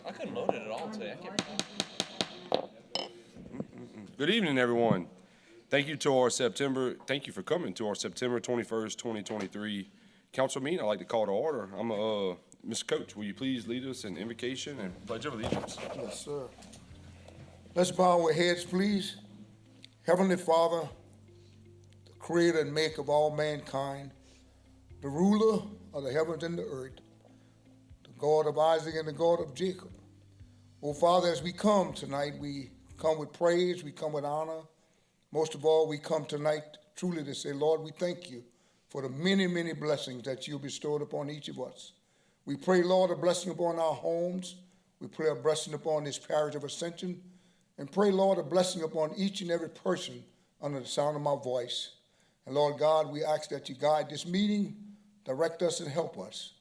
I couldn't load it at all today. I can't. Good evening, everyone. Thank you for coming to our September 21st, 2023 council meeting. I'd like to call to order. Mr. Coach, will you please lead us in invocation and pledge of allegiance? Yes, sir. Let's bow our heads, please. Heavenly Father, the creator and maker of all mankind, the ruler of the heavens and the earth, the God of Isaac and the God of Jacob. Oh, Father, as we come tonight, we come with praise, we come with honor. Most of all, we come tonight truly to say, Lord, we thank you for the many, many blessings that you bestowed upon each of us. We pray, Lord, a blessing upon our homes. We pray a blessing upon this parish of Ascension. And pray, Lord, a blessing upon each and every person under the sound of my voice. And Lord God, we ask that you guide this meeting, direct us and help us.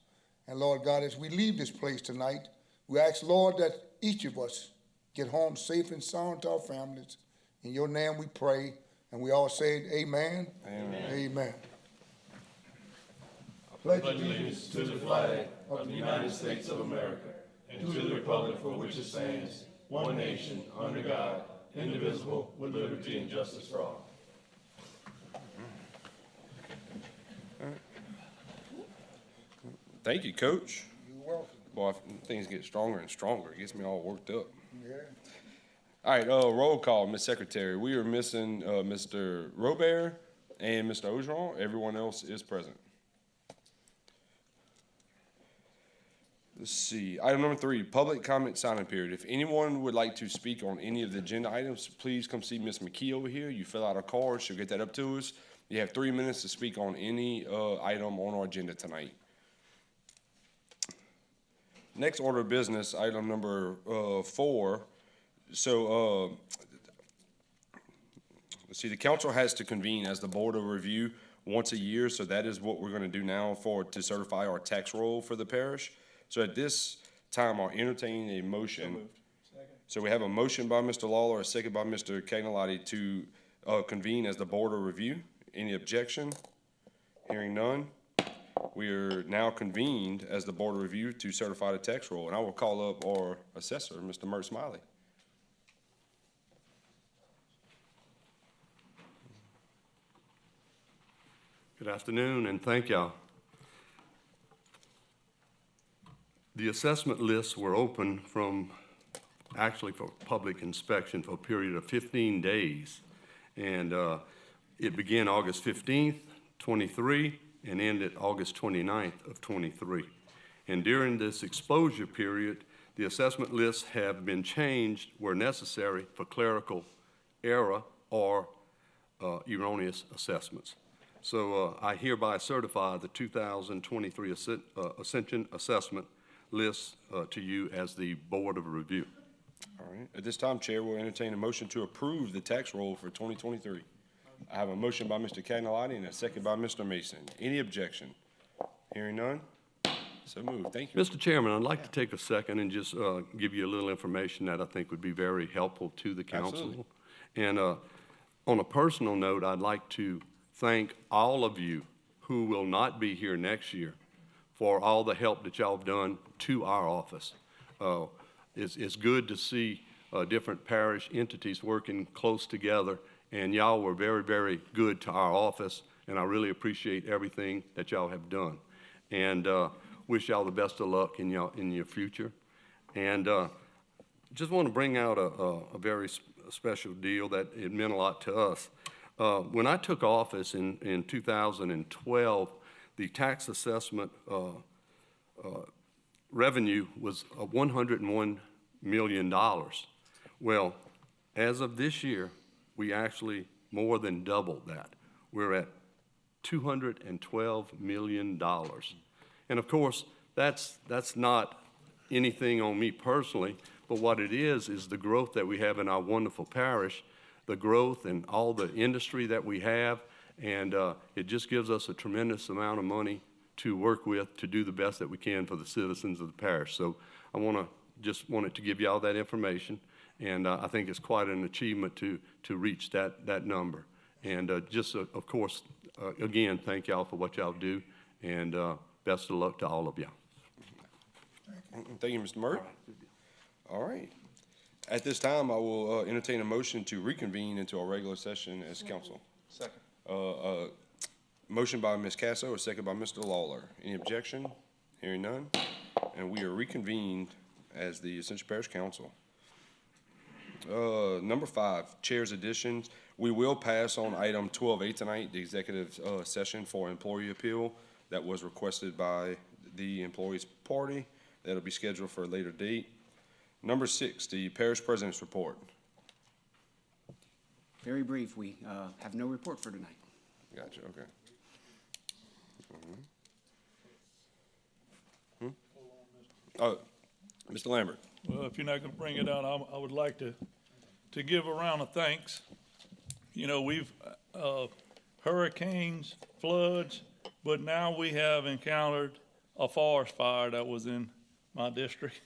And Lord God, as we leave this place tonight, we ask, Lord, that each of us get home safe and sound to our families. In your name we pray. And we all say amen. Amen. Amen. I pledge allegiance to the flag of the United States of America and to the republic for which it stands, one nation, under God, indivisible, with liberty and justice for all. Thank you, Coach. You're welcome. Boy, things get stronger and stronger. It gets me all worked up. Yeah. All right, roll call, Ms. Secretary. We are missing Mr. Robert and Mr. Ogeron. Everyone else is present. Let's see. Item number 3, public comment signing period. If anyone would like to speak on any of the agenda items, please come see Ms. McKee over here. You fill out a card. She'll get that up to us. You have 3 minutes to speak on any item on our agenda tonight. Next order of business, item number 4. So, let's see, the council has to convene as the board of review once a year, so that is what we're going to do now to certify our tax roll for the parish. So at this time, I'll entertain a motion. So we have a motion by Mr. Lawler, a second by Mr. Cagnolati to convene as the board of review. Any objection? Hearing none. We are now convened as the board of review to certify the tax roll, and I will call up our assessor, Mr. Mert Smiley. Good afternoon, and thank y'all. The assessment lists were open for public inspection for a period of 15 days. And it began August 15th, 23, and ended August 29th of 23. And during this exposure period, the assessment lists have been changed where necessary for clerical error or erroneous assessments. So I hereby certify the 2023 Ascension Assessment list to you as the Board of Review. All right. At this time, Chair will entertain a motion to approve the tax roll for 2023. I have a motion by Mr. Cagnolati and a second by Mr. Mason. Any objection? Hearing none? So moved. Thank you. Mr. Chairman, I'd like to take a second and just give you a little information that I think would be very helpful to the council. Absolutely. And on a personal note, I'd like to thank all of you who will not be here next year for all the help that y'all have done to our office. It's good to see different parish entities working close together, and y'all were very, very good to our office, and I really appreciate everything that y'all have done. And wish y'all the best of luck in your future. And just want to bring out a very special deal that it meant a lot to us. When I took office in 2012, the tax assessment revenue was $101 million. Well, as of this year, we actually more than doubled that. We're at $212 million. And of course, that's not anything on me personally, but what it is the growth that we have in our wonderful parish, the growth and all the industry that we have, and it just gives us a tremendous amount of money to work with to do the best that we can for the citizens of the parish. So I just wanted to give you all that information, and I think it's quite an achievement to reach that number. And of course, again, thank y'all for what y'all do, and best of luck to all of y'all. Thank you, Mr. Mert. All right. At this time, I will entertain a motion to reconvene into our regular session as council. Second. Motion by Ms. Casso, a second by Mr. Lawler. Any objection? Hearing none. And we are reconvened as the Ascension Parish Council. Number 5, Chair's additions. We will pass on item 12A tonight, the executive session for employee appeal that was requested by the employees' party. That'll be scheduled for a later date. Number 6, the parish president's report. Very brief, we have no report for tonight. Gotcha, okay. Mr. Lambert. Well, if you're not gonna bring it out, I would like to give a round of thanks. You know, we've, hurricanes, floods, but now we have encountered a forest fire that was in my district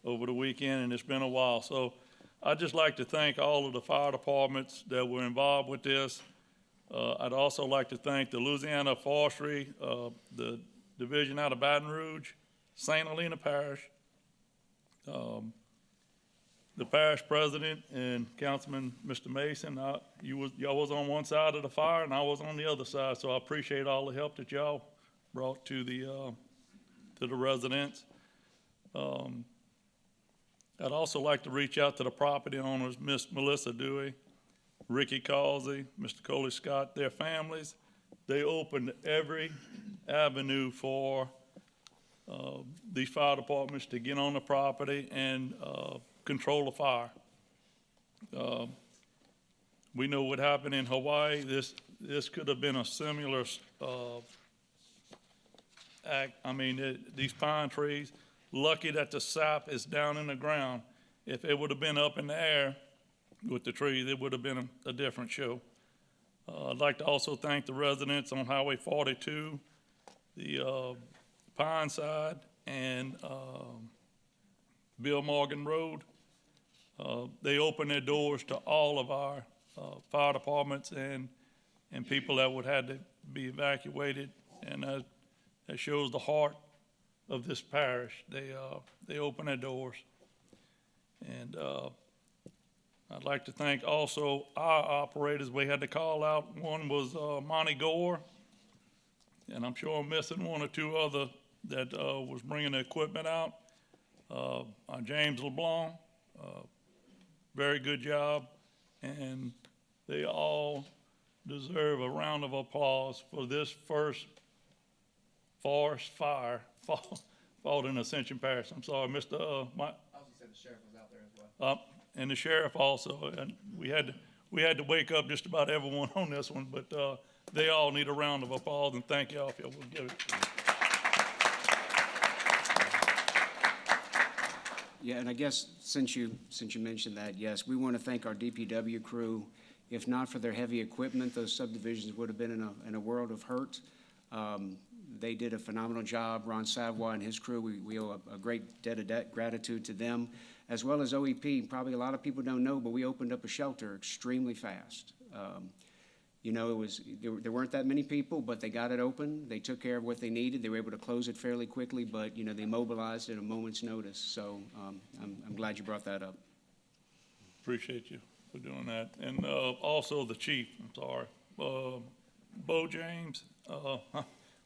over the weekend, and it's been a while. So I'd just like to thank all of the fire departments that were involved with this. I'd also like to thank the Louisiana Forestry, the division out of Baton Rouge, St. Helena Parish, the parish president and Councilman Mr. Mason. Y'all was on one side of the fire and I was on the other side, so I appreciate all the help that y'all brought to the residents. I'd also like to reach out to the property owners, Miss Melissa Dewey, Ricky Causey, Mr. Coley Scott, their families. They opened every avenue for these fire departments to get on the property and control the fire. We know what happened in Hawaii. This could have been a similar act. I mean, these pine trees, lucky that the sap is down in the ground. If it would have been up in the air with the trees, it would have been a different show. I'd like to also thank the residents on Highway 42, the Pine Side, and Bill Morgan Road. They opened their doors to all of our fire departments and people that would have to be evacuated, and that shows the heart of this parish. They open their doors. And I'd like to thank also our operators. We had to call out. One was Monty Gore, and I'm sure I'm missing one or two other that was bringing the equipment out. James LeBlanc, very good job, and they all deserve a round of applause for this first forest fire fought in Ascension Parish. I'm sorry, Mr. I also said the sheriff was out there as well. And the sheriff also, and we had to wake up just about everyone on this one, but they all need a round of applause, and thank y'all if y'all will give it. Yeah, and I guess since you mentioned that, yes, we want to thank our DPW crew. If not for their heavy equipment, those subdivisions would have been in a world of hurt. They did a phenomenal job. Ron Savoy and his crew, we owe a great debt of gratitude to them, as well as OEP. Probably a lot of people don't know, but we opened up a shelter extremely fast. You know, there weren't that many people, but they got it open. They took care of what they needed. They were able to close it fairly quickly, but, you know, they mobilized at a moment's notice. So I'm glad you brought that up. Appreciate you for doing that. And also the chief, I'm sorry, Bo James,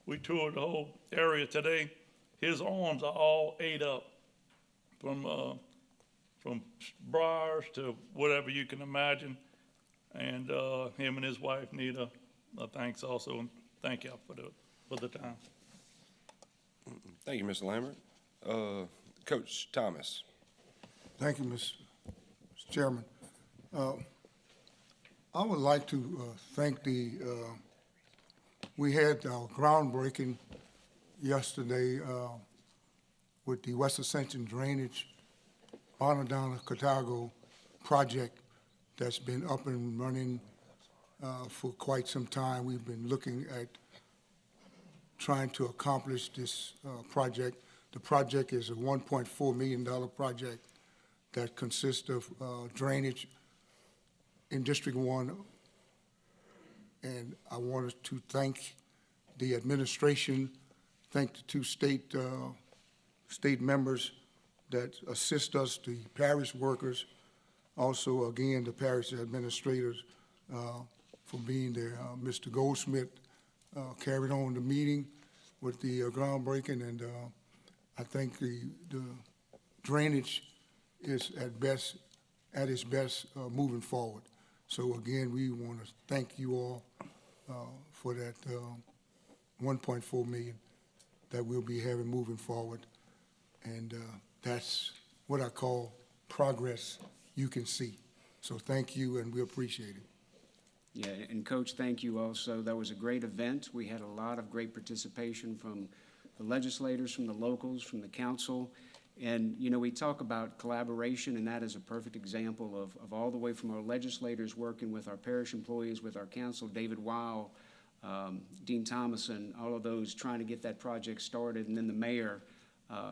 we toured the whole area today. His arms are all ate up from briars to whatever you can imagine. And him and his wife need a thanks also, and thank y'all for the time. Thank you, Mr. Lambert. Coach Thomas. Thank you, Mr. Chairman. I would like to thank we had our groundbreaking yesterday with the West Ascension Drainage Bonadonna-Cartago project that's been up and running for quite some time. We've been looking at trying to accomplish this project. The project is a $1.4 million project that consists of drainage in District 1. And I wanted to thank the administration, thank the two state members that assist us, the parish workers, also, again, the parish administrators for being there. Mr. Goldsmith carried on the meeting with the groundbreaking, and I think the drainage is at its best moving forward. So again, we want to thank you all for that 1.4 million that we'll be having moving forward. And that's what I call progress you can see. So thank you, and we appreciate it. Yeah, and Coach, thank you also. That was a great event. We had a lot of great participation from the legislators, from the locals, from the council. And, you know, we talk about collaboration, and that is a perfect example of all the way from our legislators working with our parish employees, with our council, David Weil, Dean Thomason, all of those trying to get that project started, and then the mayor,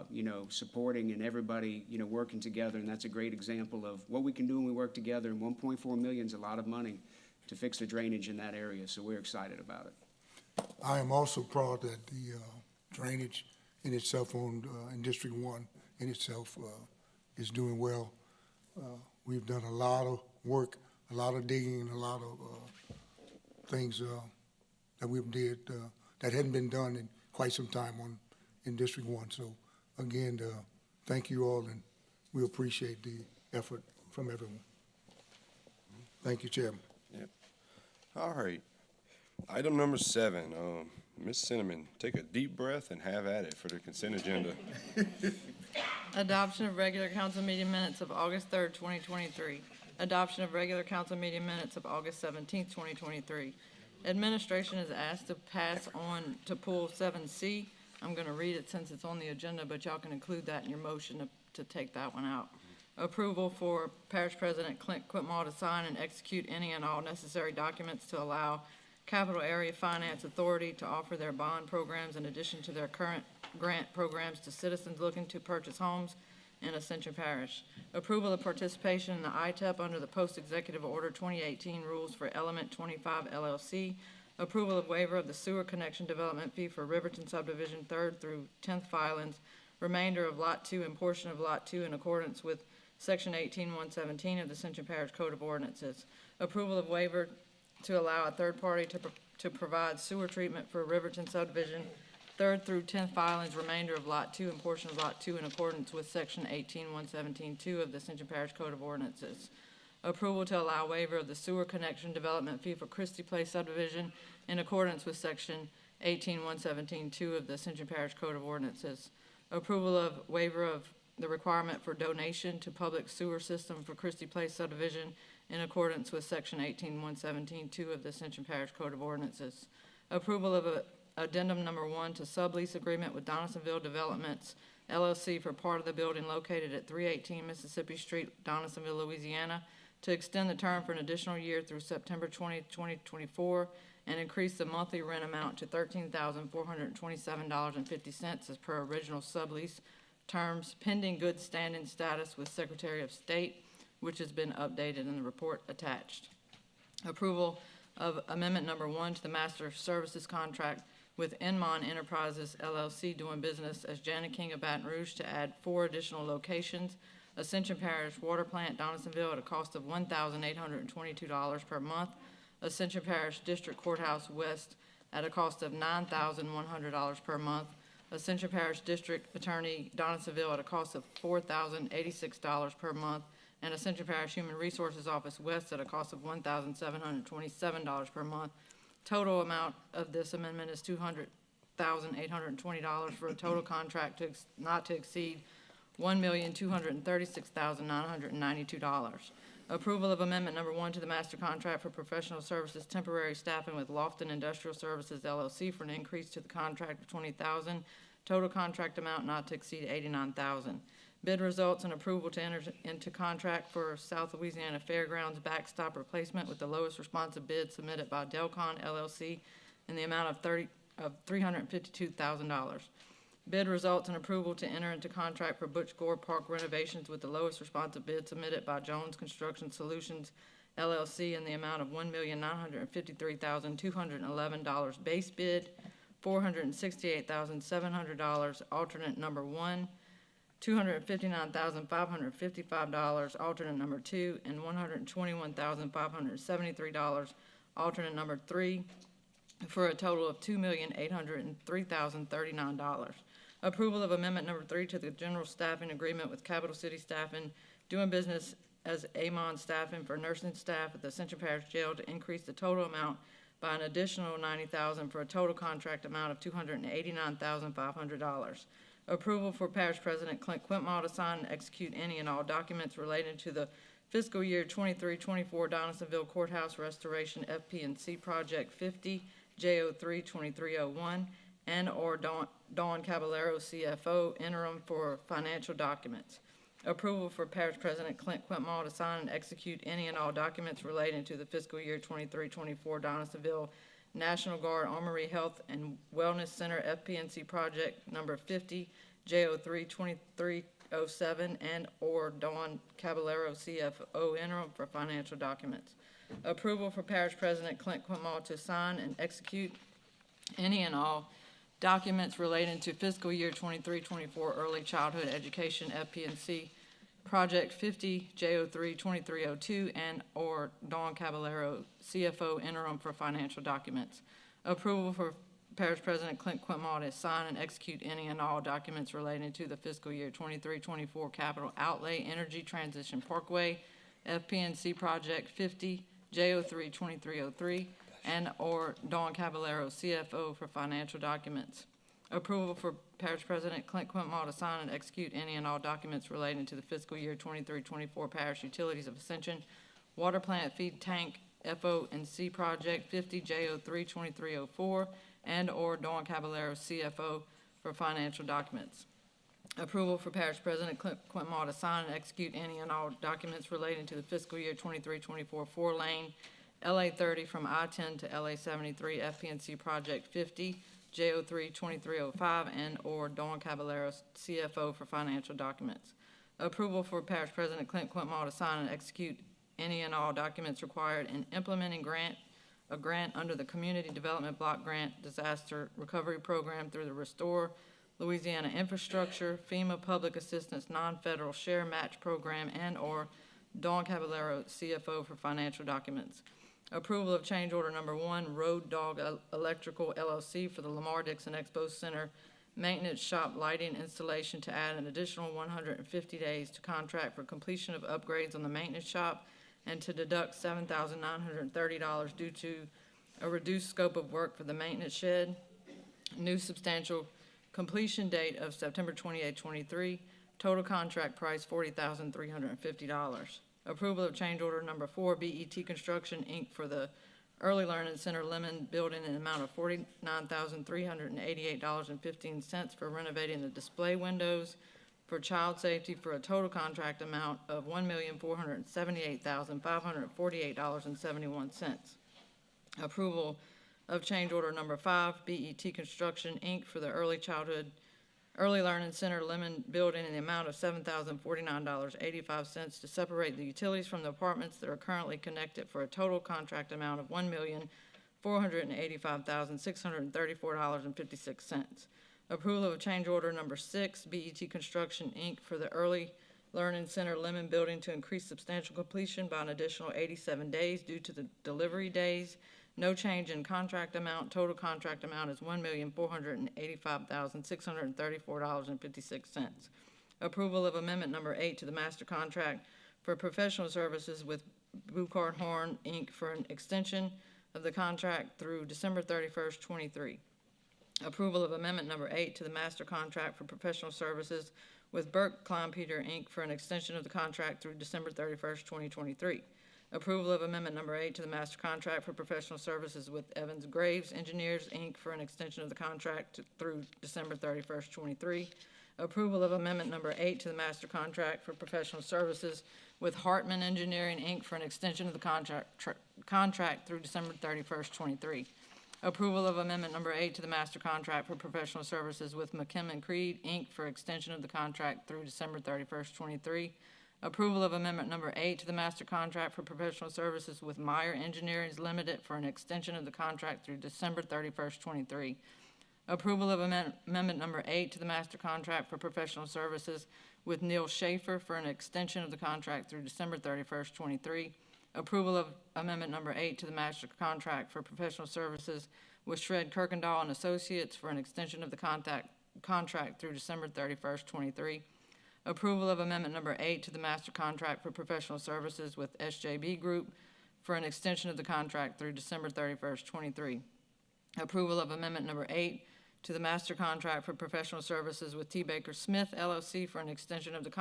you know, supporting, and everybody, you know, working together. And that's a great example of what we can do when we work together. And 1.4 million is a lot of money to fix the drainage in that area, so we're excited about it. I am also proud that the drainage in itself in District 1 in itself is doing well. We've done a lot of work, a lot of digging, and a lot of things that we've did that hadn't been done in quite some time in District 1. So again, thank you all, and we appreciate the effort from everyone. Thank you, Chairman. Yep. All right. Item number 7, Ms. Cinnamon, take a deep breath and have at it for the consent agenda. Adoption of regular council meeting minutes of August 3rd, 2023. Adoption of regular council meeting minutes of August 17th, 2023. Administration is asked to pass on to Pool 7C. I'm going to read it since it's on the agenda, but y'all can include that in your motion to take that one out. Approval for Parish President Clint Quitmall to sign and execute any and all necessary documents to allow Capital Area Finance Authority to offer their bond programs in addition to their current grant programs to citizens looking to purchase homes in Ascension Parish. Approval of participation in the ITEP under the Post-Executive Order 2018 Rules for Element 25 LLC. Approval of waiver of the sewer connection development fee for Riverton Subdivision 3rd through 10th filings, remainder of Lot 2 and portion of Lot 2 in accordance with Section 18-117 of the Ascension Parish Code of Ordinances. Approval of waiver to allow a third party to provide sewer treatment for Riverton Subdivision 3rd through 10th filings, remainder of Lot 2 and portion of Lot 2 in accordance with Section 18-117-2 of the Ascension Parish Code of Ordinances. Approval to allow waiver of the sewer connection development fee for Christie Place Subdivision in accordance with Section 18-117-2 of the Ascension Parish Code of Ordinances. Approval of waiver of the requirement for donation to public sewer system for Christie Place Subdivision in accordance with Section 18-117-2 of the Ascension Parish Code of Ordinances. Approval of addendum number 1 to sublease agreement with Donaldsonville Developments, LLC for part of the building located at 318 Mississippi Street, Donaldsonville, Louisiana, to extend the term for an additional year through September 20, 2024, and increase the monthly rent amount to $13,427.50 as per original sublease terms, pending good standing status with Secretary of State, which has been updated in the report attached. Approval of amendment number 1 to the master services contract with Enmon Enterprises, LLC, doing business as Janet King of Baton Rouge, to add 4 additional locations. Ascension Parish Water Plant, Donaldsonville, at a cost of $1,822 per month. Ascension Parish District Courthouse West at a cost of $9,100 per month. Ascension Parish District Attorney, Donaldsonville, at a cost of $4,086 per month. And Ascension Parish Human Resources Office West at a cost of $1,727 per month. Total amount of this amendment is $200,820 for a total contract not to exceed $1,236,992. Approval of amendment number 1 to the master contract for professional services temporary staffing with Lofton Industrial Services, LLC, for an increase to the contract of $20,000. Total contract amount not to exceed $89,000. Bid results and approval to enter into contract for South Louisiana Fairgrounds backstop replacement with the lowest responsive bid submitted by Delcon, LLC, in the amount of $352,000. Bid results and approval to enter into contract for Butch Gore Park renovations with the lowest responsive bid submitted by Jones Construction Solutions, LLC, in the amount of $1,953,211. Base bid, $468,700. Alternate number 1, $259,555, alternate number 2, and $121,573, alternate number 3, for a total of $2,803,039. Approval of amendment number 3 to the general staffing agreement with Capital City Staffing, doing business as Amon Staffing for nursing staff at the Ascension Parish Jail to increase the total amount by an additional $90,000 for a total contract amount of $289,500. Approval for Parish President Clint Quintmall to sign and execute any and all documents related to the fiscal year 23-24 Donaldsonville Courthouse Restoration FP&C Project 50 J03-2301 and/or Dawn Caballero, CFO, interim for financial documents. Approval for Parish President Clint Quintmall to sign and execute any and all documents relating to the fiscal year 23-24 Donaldsonville National Guard Armory Health and Wellness Center FP&C Project number 50 J03-2307 and/or Dawn Caballero, CFO, interim for financial documents. Approval for Parish President Clint Quintmall to sign and execute any and all documents relating to fiscal year 23-24 Early Childhood Education FP&C Project 50 J03-2302 and/or Dawn Caballero, CFO, interim for financial documents. Approval for Parish President Clint Quintmall to sign and execute any and all documents relating to the fiscal year 23-24 Capital Outlay Energy Transition Parkway FP&C Project 50 J03-2303 and/or Dawn Caballero, CFO, for financial documents. Approval for Parish President Clint Quintmall to sign and execute any and all documents relating to the fiscal year 23-24 Parish Utilities of Ascension Water Plant Feed Tank FO&C Project 50 J03-2304 and/or Dawn Caballero, CFO, for financial documents. Approval for Parish President Clint Quintmall to sign and execute any and all documents relating to the fiscal year 23-24 four-lane LA 30 from I-10 to LA 73 FP&C Project 50 J03-2305 and/or Dawn Caballero, CFO, for financial documents. Approval for Parish President Clint Quintmall to sign and execute any and all documents required in implementing a grant under the Community Development Block Grant Disaster Recovery Program through the Restore Louisiana Infrastructure, FEMA Public Assistance Non-Federal Share Match Program, and/or Dawn Caballero, CFO, for financial documents. Approval of change order number 1, Road Dog Electrical LLC for the Lamar Dixon Expo Center Maintenance Shop Lighting Installation to add an additional 150 days to contract for completion of upgrades on the maintenance shop and to deduct $7,930 due to a reduced scope of work for the maintenance shed. New substantial completion date of September 28, 23. Total contract price $40,350. Approval of change order number 4, BET Construction, Inc. for the Early Learning Center Lemon Building in an amount of $49,388.15 for renovating the display windows for child safety for a total contract amount of $1,478,548.71. Approval of change order number 5, BET Construction, Inc. for the Early Learning Center Lemon Building in the amount of $7,049.85 to separate the utilities from the apartments that are currently connected for a total contract amount of $1,485,634.56. Approval of change order number 6, BET Construction, Inc. for the Early Learning Center Lemon Building to increase substantial completion by an additional 87 days due to the delivery days. No change in contract amount. Total contract amount is $1,485,634.56. Approval of amendment number 8 to the master contract for professional services with Buchard Horn, Inc. for an extension of the contract through December 31st, 23. Approval of amendment number 8 to the master contract for professional services with Burke Kleinpeter, Inc. for an extension of the contract through December 31st, 2023. Approval of amendment number 8 to the master contract for professional services with Evans Graves Engineers, Inc. for an extension of the contract through December 31st, 23. Approval of amendment number 8 to the master contract for professional services with Hartman Engineering, Inc. for an extension of the contract through December 31st, 23. Approval of amendment number 8 to the master contract for professional services with McKim & Creed, Inc. for extension of the contract through December 31st, 23. Approval of amendment number 8 to the master contract for professional services with Meyer Engineering Limited for an extension of the contract through December 31st, 23. Approval of amendment number 8 to the master contract for professional services with Neil Schaefer for an extension of the contract through December 31st, 23. Approval of Amendment Number 8 to the master contract for professional services with Shred Kirkendall and Associates for an extension of the contract through December 31st, 23. Approval of Amendment Number 8 to the master contract for professional services with SJB Group for an extension of the contract through December 31st, 23. Approval of Amendment Number 8 to the master contract for professional services with T. Baker Smith LLC for an extension of the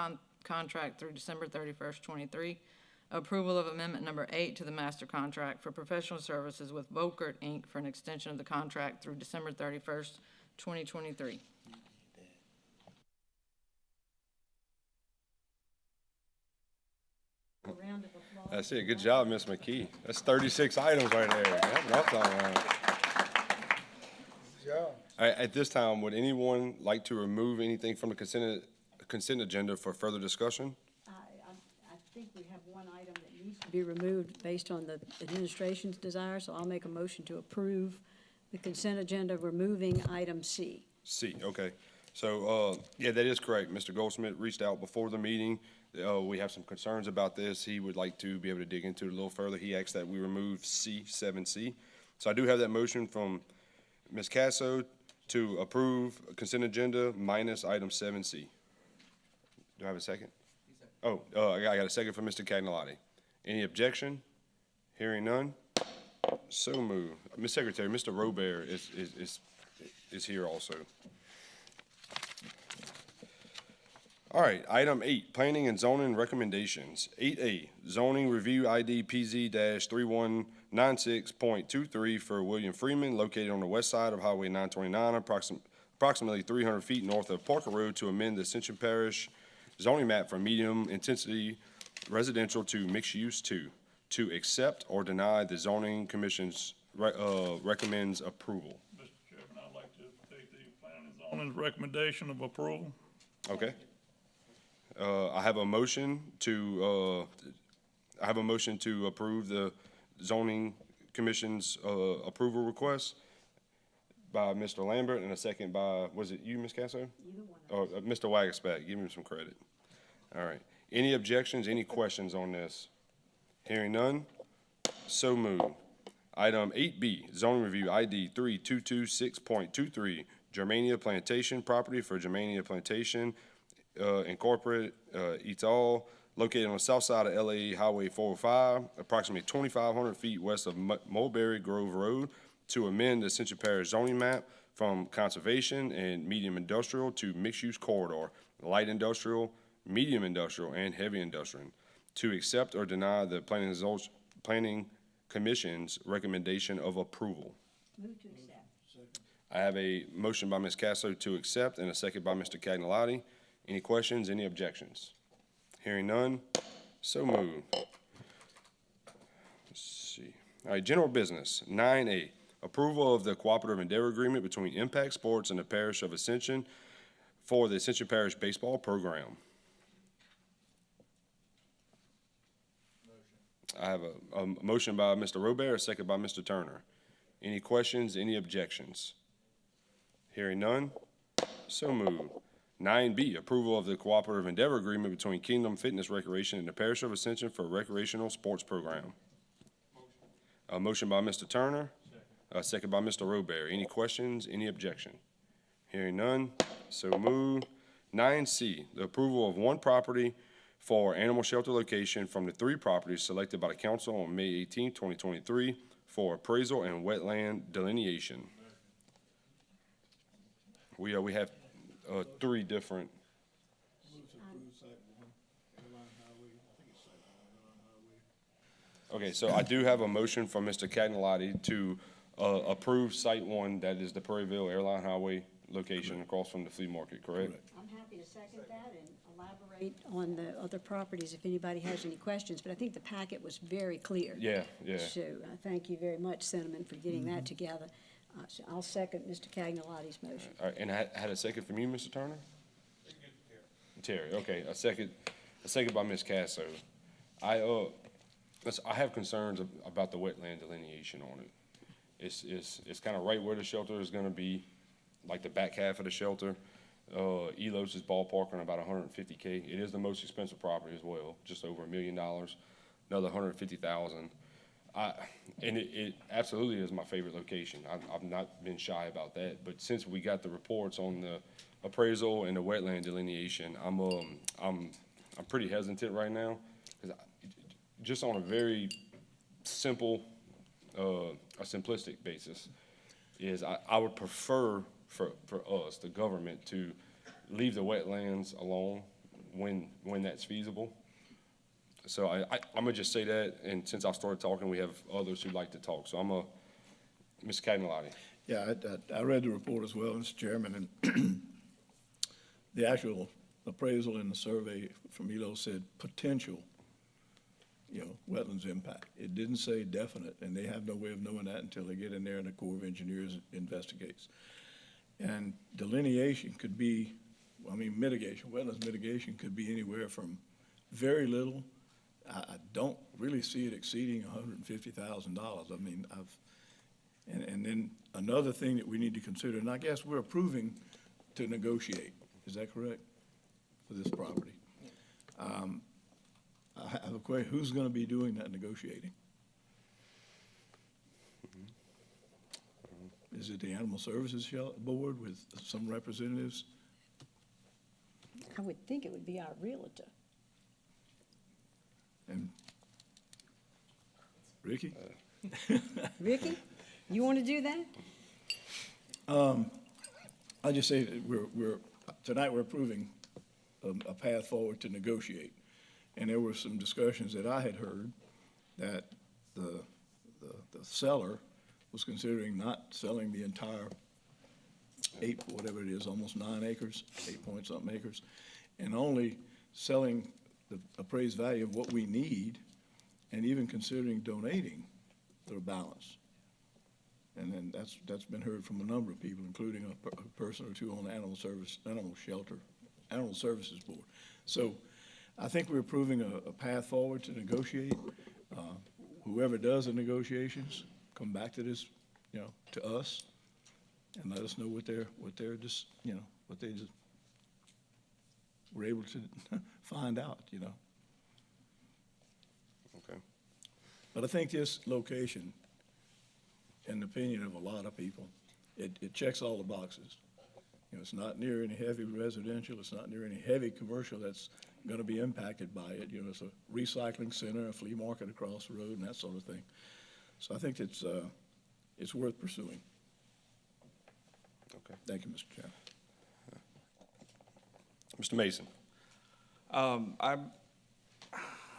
contract through December 31st, 23. Approval of Amendment Number 8 to the master contract for professional services with Volkert, Inc. for an extension of the contract through December 31st, 2023. That's it. Good job, Ms. McKee. That's 36 items right there. That's what I'm talking about. Yeah. All right, at this time, would anyone like to remove anything from the consent agenda for further discussion? I think we have one item that needs to be removed based on the administration's desire, so I'll make a motion to approve the consent agenda, removing item C. C, okay. So, yeah, that is correct. Mr. Goldsmith reached out before the meeting. We have some concerns about this. He would like to be able to dig into it a little further. He asked that we remove C, 7C. So I do have that motion from Ms. Casso to approve consent agenda minus item 7C. Do I have a second? Oh, I got a second from Mr. Cagnolotti. Any objection? Hearing none? So moved. Ms. Secretary, Mr. Robert is here also. All right, item 8, planning and zoning recommendations. 8A, zoning review ID PZ-3196.23 for William Freeman, located on the west side of Highway 929, approximately 300 feet north of Parker Road, to amend the Ascension Parish zoning map from medium intensity residential to mixed use 2, to accept or deny the zoning commission's recommends approval. Mr. Chairman, I'd like to take the planning and zoning recommendation of approval. Okay. I have a motion to approve the zoning commission's approval request by Mr. Lambert, and a second by, was it you, Ms. Casso? Either one. Or Mr. Wagasback, give him some credit. All right. Any objections, any questions on this? Hearing none, so moved. Item 8B, zoning review ID 3226.23, Germania Plantation property for Germania Plantation Incorporated, et al., located on the south side of LA Highway 405, approximately 2,500 feet west of Mulberry Grove Road, to amend the Ascension Parish zoning map from conservation and medium industrial to mixed-use corridor, light industrial, medium industrial, and heavy industrial, to accept or deny the planning commission's recommendation of approval. Move to accept. I have a motion by Ms. Casso to accept and a second by Mr. Cagnolotti. Any questions, any objections? Hearing none, so moved. Let's see. All right, general business, 9A, approval of the cooperative endeavor agreement between Impact Sports and the Parish of Ascension for the Ascension Parish Baseball Program. I have a motion by Mr. Robert, a second by Mr. Turner. Any questions, any objections? Hearing none, so moved. 9B, approval of the cooperative endeavor agreement between Kingdom Fitness Recreation and the Parish of Ascension for a recreational sports program. A motion by Mr. Turner, a second by Mr. Robert. Any questions, any objection? Hearing none, so moved. 9C, the approval of one property for animal shelter location from the 3 properties selected by the council on May 18, 2023 for appraisal and wetland delineation. We have 3 different. Okay, so I do have a motion from Mr. Cagnolotti to approve Site 1, that is the Prairieville Airline Highway location across from the flea market, correct? I'm happy to second that and elaborate on the other properties if anybody has any questions, but I think the packet was very clear. Yeah, yeah. So thank you very much, Cinnamon, for getting that together. So I'll second Mr. Cagnolotti's motion. All right, and I had a second from you, Mr. Turner? Terry, okay, a second by Ms. Casso. I have concerns about the wetland delineation on it. It's kind of right where the shelter is gonna be, like the back half of the shelter. Elos is ballparking about 150K. It is the most expensive property as well, just over $1 million, another 150,000. And it absolutely is my favorite location. I've not been shy about that. But since we got the reports on the appraisal and the wetland delineation, I'm pretty hesitant right now, because just on a very simple, a simplistic basis, is I would prefer for us, the government, to leave the wetlands alone when that's feasible. So I'm gonna just say that, and since I started talking, we have others who'd like to talk. So Ms. Cagnolati. Yeah, I read the report as well, Mr. Chairman, and the actual appraisal in the survey from ELO said potential, wetlands impact. It didn't say definite, and they have no way of knowing that until they get in there and the Corps of Engineers investigates. And delineation could be, mitigation, wetlands mitigation could be anywhere from very little. I don't really see it exceeding $150,000. And then another thing that we need to consider, and I guess we're approving to negotiate, is that correct, for this property? I have a question, who's gonna be doing that negotiating? Is it the Animal Services Board with some representatives? I would think it would be our realtor. And Ricky? Ricky, you want to do that? I just say that tonight we're approving a path forward to negotiate. And there were some discussions that I had heard that the seller was considering not selling the entire whatever it is, almost 9 acres, 8-point-something acres, and only selling the appraised value of what we need, and even considering donating the balance. And then that's been heard from a number of people, including a person or two on the Animal Services Board. So I think we're approving a path forward to negotiate. Whoever does the negotiations, come back to this, to us, and let us know what they just were able to find out, Okay. But I think this location, in the opinion of a lot of people, it checks all the boxes. It's not near any heavy residential, it's not near any heavy commercial that's gonna be impacted by it. It's a recycling center, a flea market across the road, and that sort of thing. So I think it's worth pursuing. Okay. Thank you, Mr. Chairman. Mr. Mason.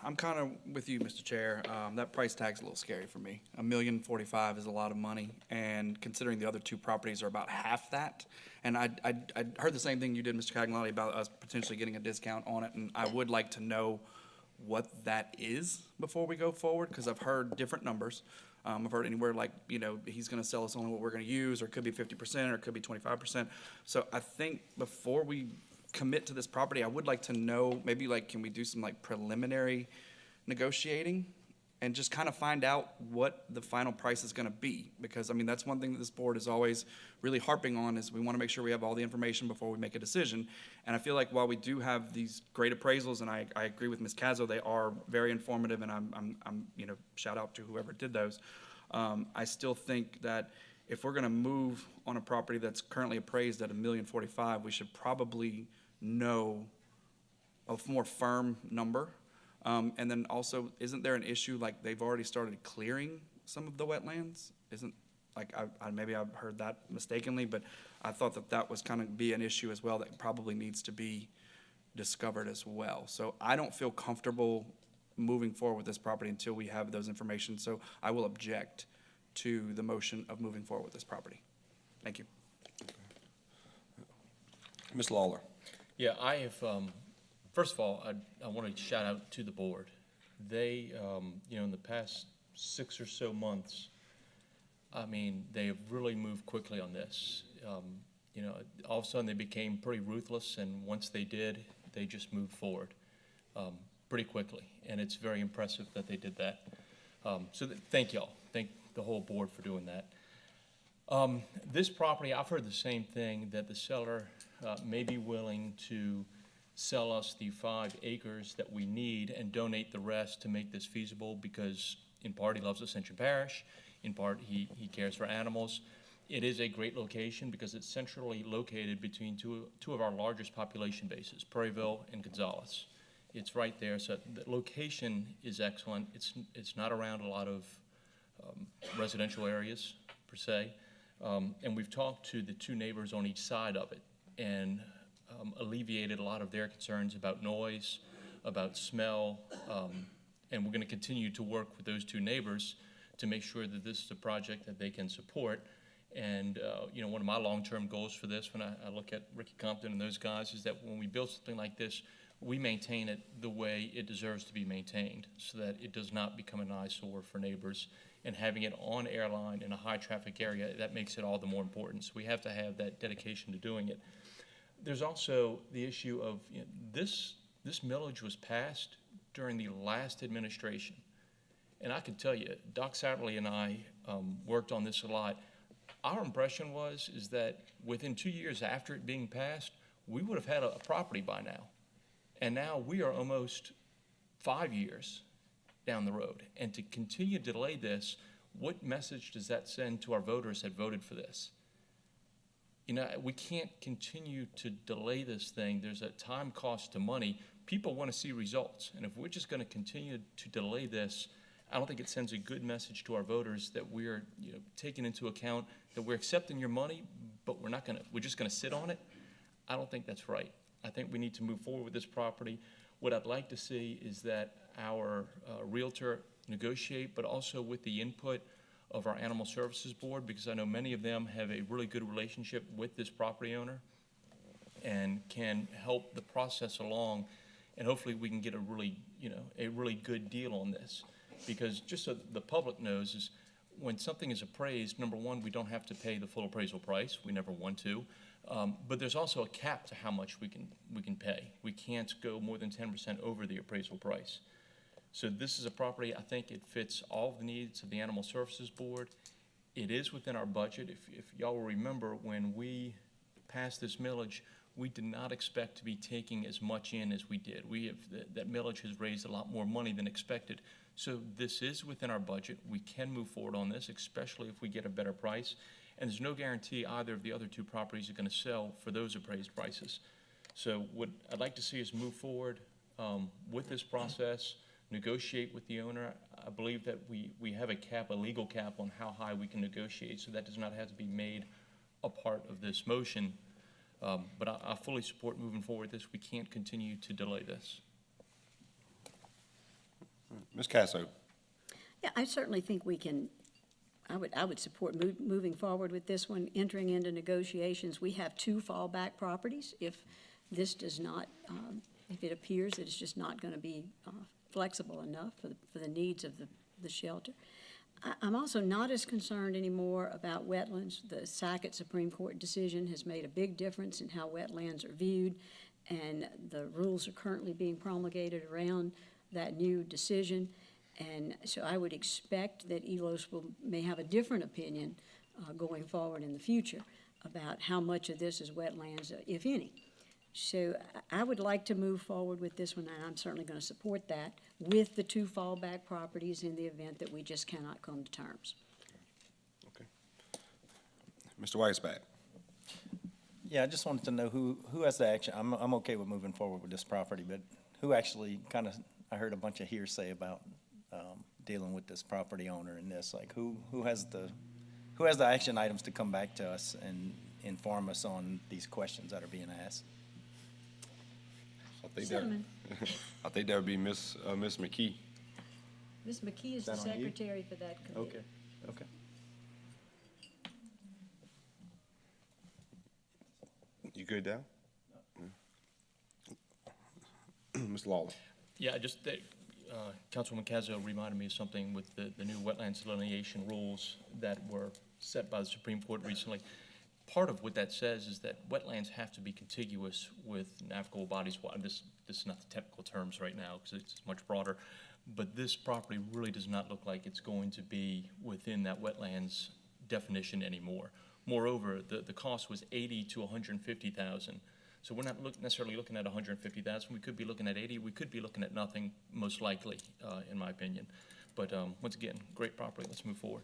I'm kind of with you, Mr. Chair. That price tag's a little scary for me. $1,045,000 is a lot of money, and considering the other two properties are about half that. And I heard the same thing you did, Mr. Cagnolati, about us potentially getting a discount on it, and I would like to know what that is before we go forward, because I've heard different numbers. I've heard anywhere like, he's gonna sell us only what we're gonna use, or it could be 50%, or it could be 25%. So I think before we commit to this property, I would like to know, maybe can we do some preliminary negotiating and just kind of find out what the final price is gonna be? Because, that's one thing that this board is always really harping on, is we wanna make sure we have all the information before we make a decision. And I feel like while we do have these great appraisals, and I agree with Ms. Cazzo, they are very informative, and I'm shout out to whoever did those. I still think that if we're gonna move on a property that's currently appraised at $1,045,000, we should probably know a more firm number. And then also, isn't there an issue, they've already started clearing some of the wetlands? Maybe I've heard that mistakenly, but I thought that was kind of be an issue as well that probably needs to be discovered as well. So I don't feel comfortable moving forward with this property until we have those information. So I will object to the motion of moving forward with this property. Thank you. Ms. Lawler. Yeah, I have, first of all, I want to shout out to the board. They, in the past 6 or so months, they have really moved quickly on this. All of a sudden they became pretty ruthless, and once they did, they just moved forward pretty quickly. And it's very impressive that they did that. Thank y'all. Thank the whole board for doing that. This property, I've heard the same thing, that the seller may be willing to sell us the 5 acres that we need and donate the rest to make this feasible, because in part, he loves Ascension Parish, in part, he cares for animals. It is a great location because it's centrally located between two of our largest population bases, Prairieville and Gonzales. It's right there, so the location is excellent. It's not around a lot of residential areas, per se. And we've talked to the 2 neighbors on each side of it and alleviated a lot of their concerns about noise, about smell, and we're going to continue to work with those 2 neighbors to make sure that this is a project that they can support. And, you know, one of my long-term goals for this, when I look at Ricky Compton and those guys, is that when we build something like this, we maintain it the way it deserves to be maintained, so that it does not become an eyesore for neighbors. And having it on airline in a high-traffic area, that makes it all the more important. So we have to have that dedication to doing it. There's also the issue of, you know, this millage was passed during the last administration. And I can tell you, Doc Satterley and I worked on this a lot. Our impression is that within 2 years after it being passed, we would have had a property by now. And now we are almost 5 years down the road. And to continue to delay this, what message does that send to our voters that voted for this? You know, we can't continue to delay this thing. There's a time cost to money. People want to see results. And if we're just going to continue to delay this, I don't think it sends a good message to our voters that we're, you know, taking into account that we're accepting your money, but we're just going to sit on it. I don't think that's right. I think we need to move forward with this property. What I'd like to see is that our realtor negotiate, but also with the input of our Animal Services Board, because I know many of them have a really good relationship with this property owner and can help the process along, and hopefully we can get a really good deal on this. Because just so the public knows, is when something is appraised, number one, we don't have to pay the full appraisal price. We never want to. But there's also a cap to how much we can pay. We can't go more than 10% over the appraisal price. So this is a property, I think it fits all the needs of the Animal Services Board. It is within our budget. If y'all will remember, when we passed this millage, we did not expect to be taking as much in as we did. That millage has raised a lot more money than expected. So this is within our budget. We can move forward on this, especially if we get a better price. And there's no guarantee either of the other 2 properties are going to sell for those appraised prices. So what I'd like to see is move forward with this process, negotiate with the owner. I believe that we have a legal cap on how high we can negotiate, so that does not have to be made a part of this motion. But I fully support moving forward with this. We can't continue to delay this. Ms. Casso. Yeah, I certainly think we can, I would support moving forward with this one, entering into negotiations. We have 2 fallback properties. If this does not, if it appears that it's just not going to be flexible enough for the needs of the shelter. I'm also not as concerned anymore about wetlands. The Sackett Supreme Court decision has made a big difference in how wetlands are viewed, and the rules are currently being promulgated around that new decision. And so I would expect that ELOS may have a different opinion going forward in the future about how much of this is wetlands, if any. So I would like to move forward with this one, and I'm certainly going to support that, with the 2 fallback properties in the event that we just cannot come to terms. Okay. Mr. Weisbach. Yeah, I just wanted to know who has the action. I'm okay with moving forward with this property, but who actually I heard a bunch of hearsay about dealing with this property owner and this, like who has the action items to come back to us and inform us on these questions that are being asked? I think that would be Miss McKee. Ms. McKee is the secretary for that committee. Okay. You good now? Mr. Lawler. Yeah, just that Councilwoman Cazzo reminded me of something with the new wetlands delineation rules that were set by the Supreme Court recently. Part of what that says is that wetlands have to be contiguous with navigable bodies. This is not the technical terms right now because it's much broader, but this property really does not look like it's going to be within that wetlands definition anymore. Moreover, the cost was $80,000 to $150,000 So we're not necessarily looking at 150,000. We could be looking at 80. We could be looking at nothing, most likely, in my opinion. But once again, great property. Let's move forward.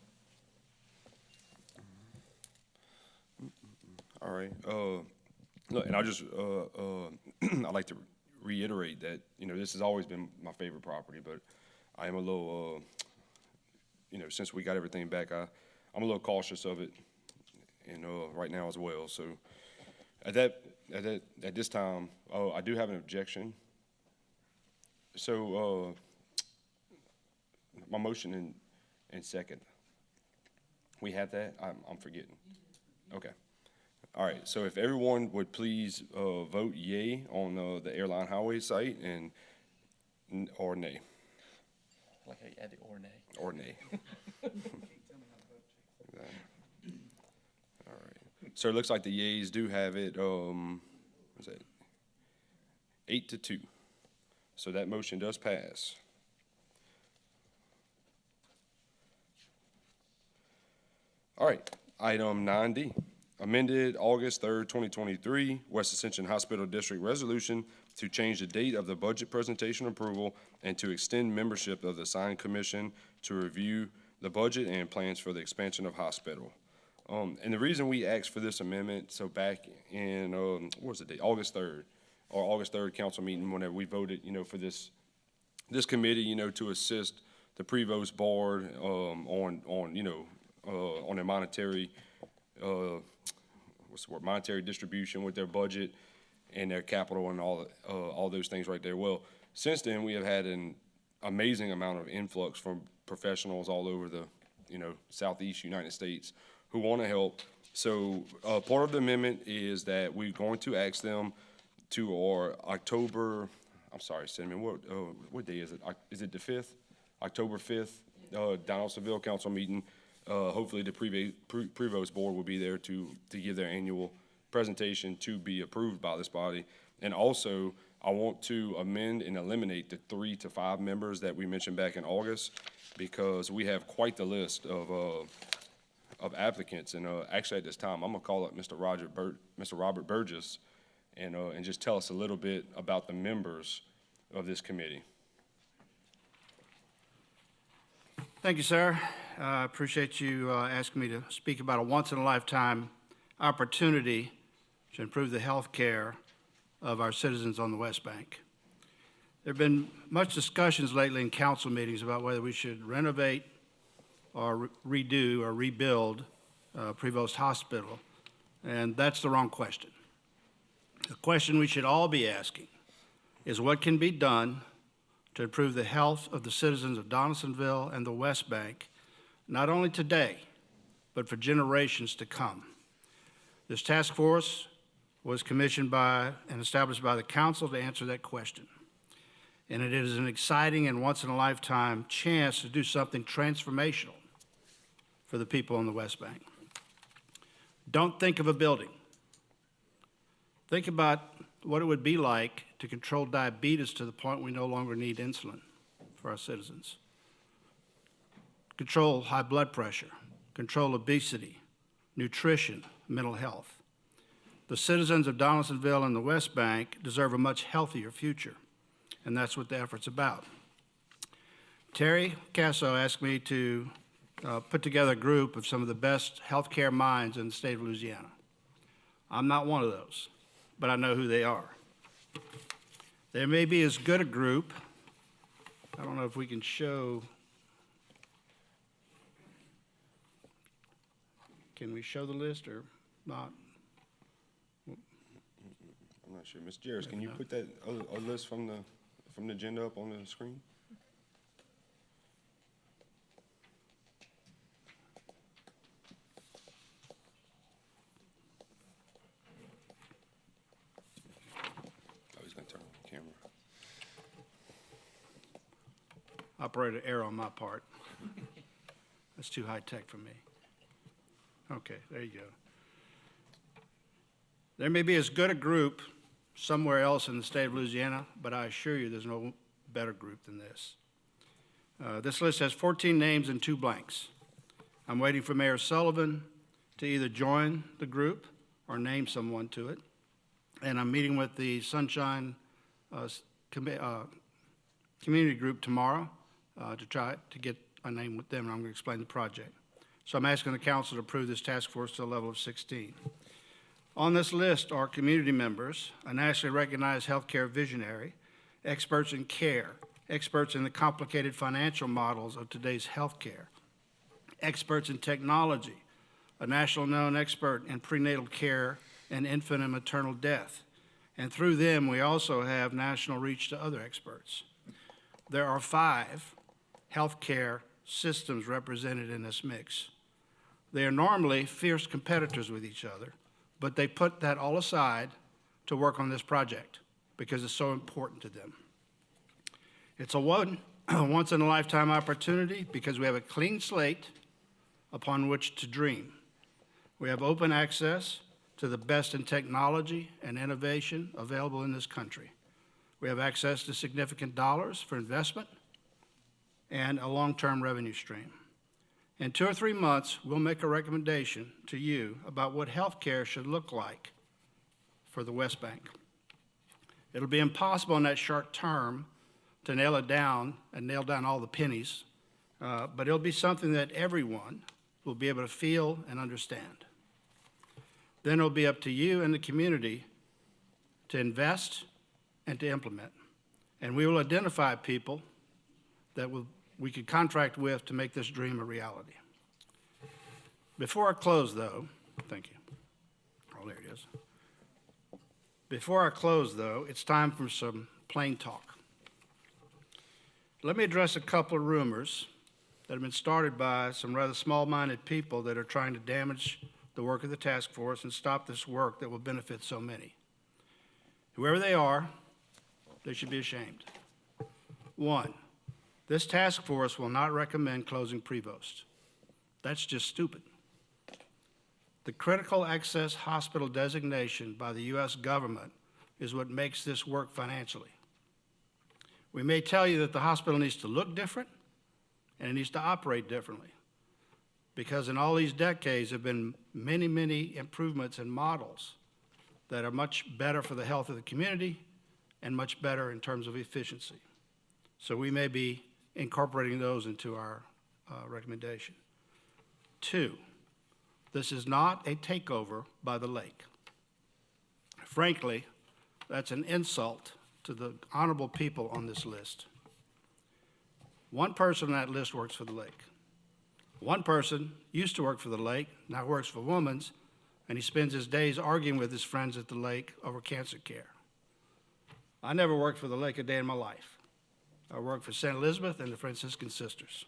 All right, look, and I just, I'd like to reiterate that, you know, this has always been my favorite property, but I am a little, you know, since we got everything back, I'm a little cautious of it, and, right now as well, so at this time, I do have an objection. So, my motion and second, we have that? I'm forgetting. Okay. All right, so if everyone would please vote yea on the airline highway site or nay. Like how you add the or nay. Or nay. All right. So it looks like the yeas do have it, what's that? 8-2. So that motion does pass. All right, item 9D. Amended August 3rd, 2023, West Ascension Hospital District Resolution to change the date of the budget presentation approval and to extend membership of the Sign Commission to review the budget and plans for the expansion of hospital. And the reason we asked for this amendment, so back in, what was the date? August 3rd council meeting, whenever we voted, you know, for this committee, you know, to assist the Prevost board, on, you know, on their monetary, monetary distribution with their budget and their capital and all those things right there. Well, since then, we have had an amazing amount of influx from professionals all over the, you know, Southeast United States who want to help. So part of the amendment is that we're going to ask them to our October, I'm sorry, Cinnamon, what day is it? Is it the 5th? October 5th, Donaldsonville Council meeting. Hopefully the Prevost board will be there to give their annual presentation to be approved by this body. And also, I want to amend and eliminate the 3 to 5 members that we mentioned back in August, because we have quite the list of applicants. And actually at this time, I'm gonna call up Mr. Robert Burgess and just tell us a little bit about the members of this committee. Thank you, sir. I appreciate you asking me to speak about a once-in-a-lifetime opportunity to improve the health care of our citizens on the West Bank. There have been much discussions lately in council meetings about whether we should renovate or redo or rebuild Prevost Hospital, and that's the wrong question. The question we should all be asking is what can be done to improve the health of the citizens of Donaldsonville and the West Bank, not only today, but for generations to come. This task force was commissioned by and established by the council to answer that question. And it is an exciting and once-in-a-lifetime chance to do something transformational for the people on the West Bank. Don't think of a building. Think about what it would be like to control diabetes to the point we no longer need insulin for our citizens. Control high blood pressure, control obesity, nutrition, mental health. The citizens of Donaldsonville and the West Bank deserve a much healthier future, and that's what the effort's about. Terry Casso asked me to put together a group of some of the best healthcare minds in the state of Louisiana. I'm not one of those, but I know who they are. There may be as good a group, I don't know if we can show, can we show the list or not? I'm not sure. Ms. Jarris, can you put that other list from the agenda up on the screen? Oh, he's gonna turn on the camera. Operator error on my part. That's too high tech for me. Okay, there you go. There may be as good a group somewhere else in the state of Louisiana, but I assure you there's no better group than this. This list has 14 names and 2 blanks. I'm waiting for Mayor Sullivan to either join the group or name someone to it. and I'm meeting with the Sunshine Community Group tomorrow to try to get a name with them, and I'm going to explain the project. So I'm asking the council to approve this task force to a level of 16. On this list are community members, a nationally recognized healthcare visionary, experts in care, experts in the complicated financial models of today's healthcare, experts in technology, a national known expert in prenatal care and infant and maternal death. And through them, we also have national reach to other experts. There are 5 healthcare systems represented in this mix. They are normally fierce competitors with each other, but they put that all aside to work on this project because it's so important to them. It's a once-in-a-lifetime opportunity because we have a clean slate upon which to dream. We have open access to the best in technology and innovation available in this country. We have access to significant dollars for investment and a long-term revenue stream. In 2 or 3 months, we'll make a recommendation to you about what healthcare should look like for the West Bank. It'll be impossible in that short term to nail it down and nail down all the pennies, but it'll be something that everyone will be able to feel and understand. Then it'll be up to you and the community to invest and to implement. And we will identify people that we could contract with to make this dream a reality. Before I close, though, thank you. Oh, there it is. Before I close, though, it's time for some plain talk. Let me address a couple of rumors that have been started by some rather small-minded people that are trying to damage the work of the task force and stop this work that will benefit so many. Whoever they are, they should be ashamed. 1, this task force will not recommend closing Prevost. That's just stupid. The critical access hospital designation by the U.S. government is what makes this work financially. We may tell you that the hospital needs to look different and it needs to operate differently, because in all these decades there have been many, many improvements and models that are much better for the health of the community and much better in terms of efficiency. So we may be incorporating those into our recommendation. 2, this is not a takeover by the lake. Frankly, that's an insult to the honorable people on this list. 1 person on that list works for the lake. 1 person used to work for the lake, now works for Woman's, and he spends his days arguing with his friends at the lake over cancer care. I never worked for the lake a day in my life. I worked for St. Elizabeth and the Franciscan Sisters.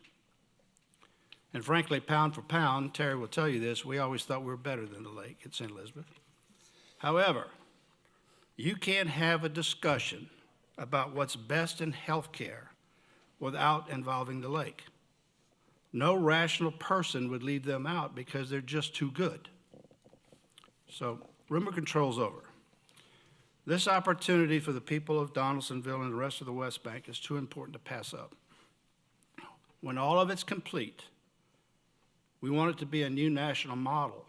And frankly, pound for pound, Terry will tell you this, we always thought we were better than the lake at St. Elizabeth. However, you can't have a discussion about what's best in healthcare without involving the lake. No rational person would leave them out because they're just too good. So rumor control's over. This opportunity for the people of Donaldsonville and the rest of the West Bank is too important to pass up. When all of it's complete, we want it to be a new national model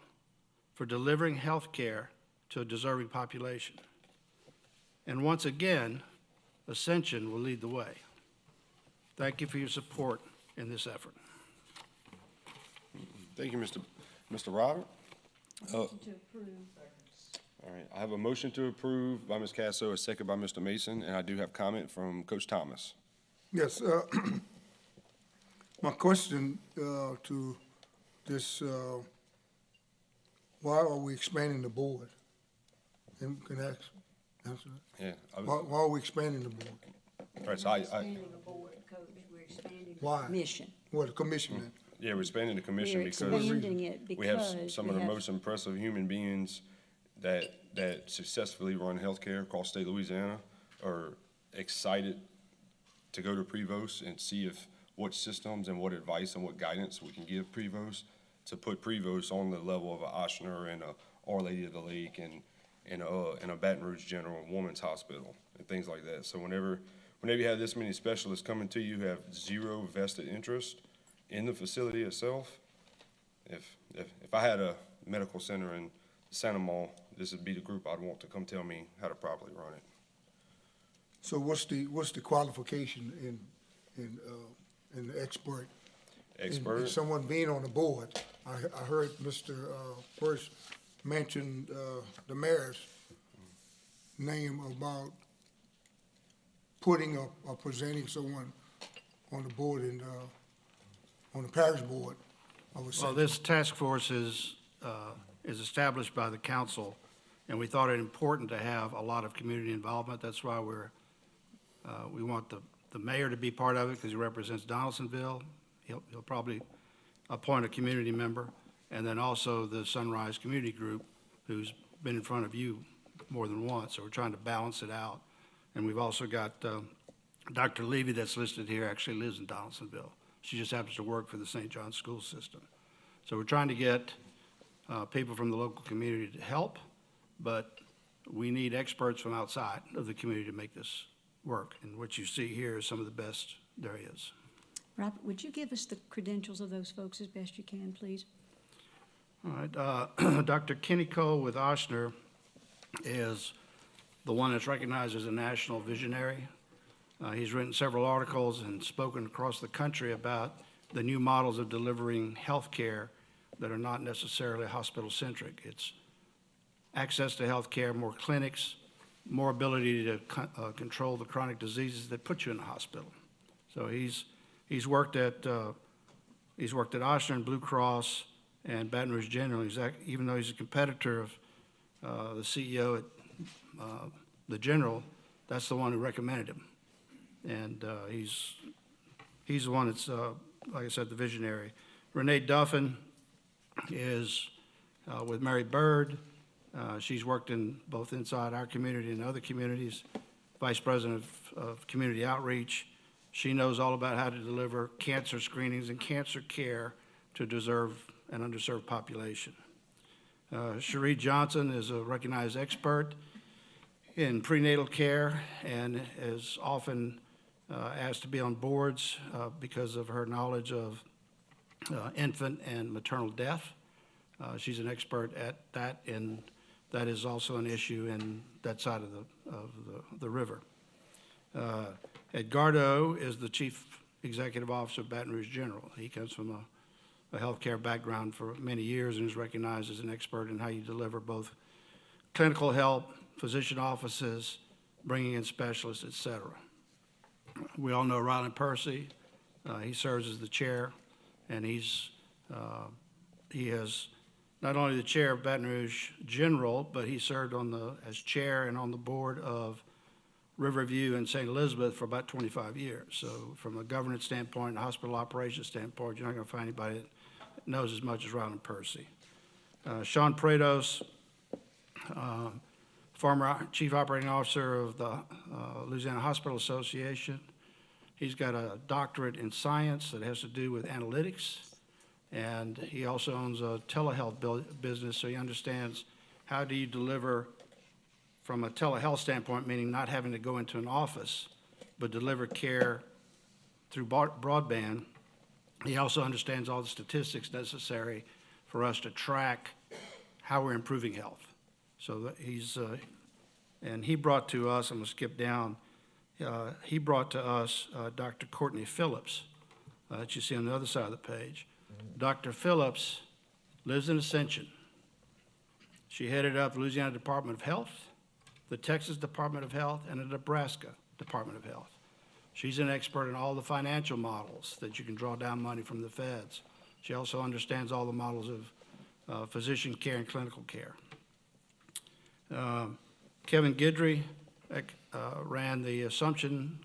for delivering health care to a deserving population. And once again, Ascension will lead the way. Thank you for your support in this effort. Thank you, Mr. Robert. Motion to approve. All right, I have a motion to approve by Ms. Casso, a second by Mr. Mason, and I do have comment from Coach Thomas. Yes, my question to this, why are we expanding the board? Can I answer that? Yeah. Why are we expanding the board? All right, so Expanding the board, because we're expanding the Why? mission. Well, the commission then. yeah, we're expanding the commission We're because expanding it we have because some we of the have- most impressive human beings that successfully run healthcare across state Louisiana are excited to go to Prevost and see what systems and what advice and what guidance we can give Prevost to put Prevost on the level of a Ochsner and a Our Lady of the Lake and a Baton Rouge General Women's Hospital and things like that. So whenever you have this many specialists coming to you who have zero vested interest in the facility itself, if I had a medical center in Santa Mall this would be the group I'd want to come tell me how to properly run it. So what's the qualification in the expert? In someone being on the board? I heard Mr. First mention the mayor's name about putting or presenting someone on the board on the parish board of Ascension. Well, this task force is established by the council, and we thought it important to have a lot of community involvement. That's why we want the mayor to be part of it, because he represents Donaldsonville. He'll probably appoint a community member, and then also the Sunrise Community Group, who's been in front of you more than once. So we're trying to balance it out. And we've also got Dr. Levy that's listed here, actually lives in Donaldsonville. She just happens to work for the St. John's school system. So we're trying to get people from the local community to help, but we need experts from outside of the community to make this work. And what you see here is some of the best there is. Robert, would you give us the credentials of those folks as best you can, please? All right, Dr. Kenny Cole with Ochsner is the one that's recognized as a national visionary. He's written several articles and spoken across the country about the new models of delivering health care that are not necessarily hospital-centric. It's access to health care, more clinics, more ability to control the chronic diseases that put you in the hospital. So he's worked at Ochsner and Blue Cross and Baton Rouge General. Even though he's a competitor of the CEO at the General, that's the one who recommended him. And he's the one that's, like I said, the visionary. Renee Duffin is with Mary Bird. She's worked in both inside our community and other communities, Vice President of Community Outreach. She knows all about how to deliver cancer screenings and cancer care to deserve an underserved population. Cherie Johnson is a recognized expert in prenatal care and is often asked to be on boards because of her knowledge of infant and maternal death. She's an expert at that, and that is also an issue in that side of the river. Edgardo is the Chief Executive Officer of Baton Rouge General. He comes from a healthcare background for many years and is recognized as an expert in how you deliver both clinical help, physician offices, bringing in specialists, et cetera. We all know Ryland Percy. He serves as the chair, and he is not only the chair of Baton Rouge General, but he served as chair and on the board of Riverview and St. Elizabeth for about 25 years. So from a governance standpoint, a hospital operations standpoint, you're not going to find anybody that knows as much as Ryland Percy. Sean Prados, former Chief Operating Officer of the Louisiana Hospital Association. He's got a doctorate in science that has to do with analytics, and he also owns a telehealth business, so he understands how do you deliver from a telehealth standpoint, meaning not having to go into an office, but deliver care through broadband. He also understands all the statistics necessary for us to track how we're improving health. So that and he brought to us, I'm gonna skip down, he brought to us Dr. Courtney Phillips, that you see on the other side of the page. Dr. Phillips lives in Ascension. She headed up the Louisiana Department of Health, the Texas Department of Health, and the Nebraska Department of Health. She's an expert in all the financial models that you can draw down money from the feds. She also understands all the models of physician care and clinical care. Kevin Guidry ran the Assumption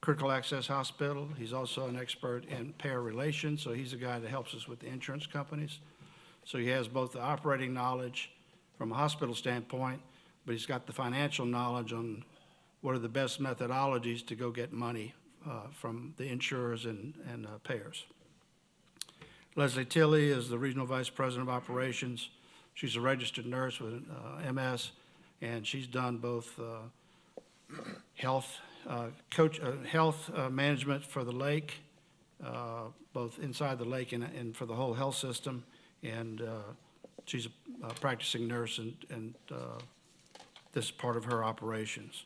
Critical Access Hospital. He's also an expert in payer relations, so he's the guy that helps us with the insurance companies. So he has both the operating knowledge from a hospital standpoint, but he's got the financial knowledge on what are the best methodologies to go get money from the insurers and payers. Leslie Tilley is the Regional Vice President of Operations. She's a registered nurse with MS, and she's done both health management for the lake, both inside the lake and for the whole health system, and she's a practicing nurse, and this is part of her operations.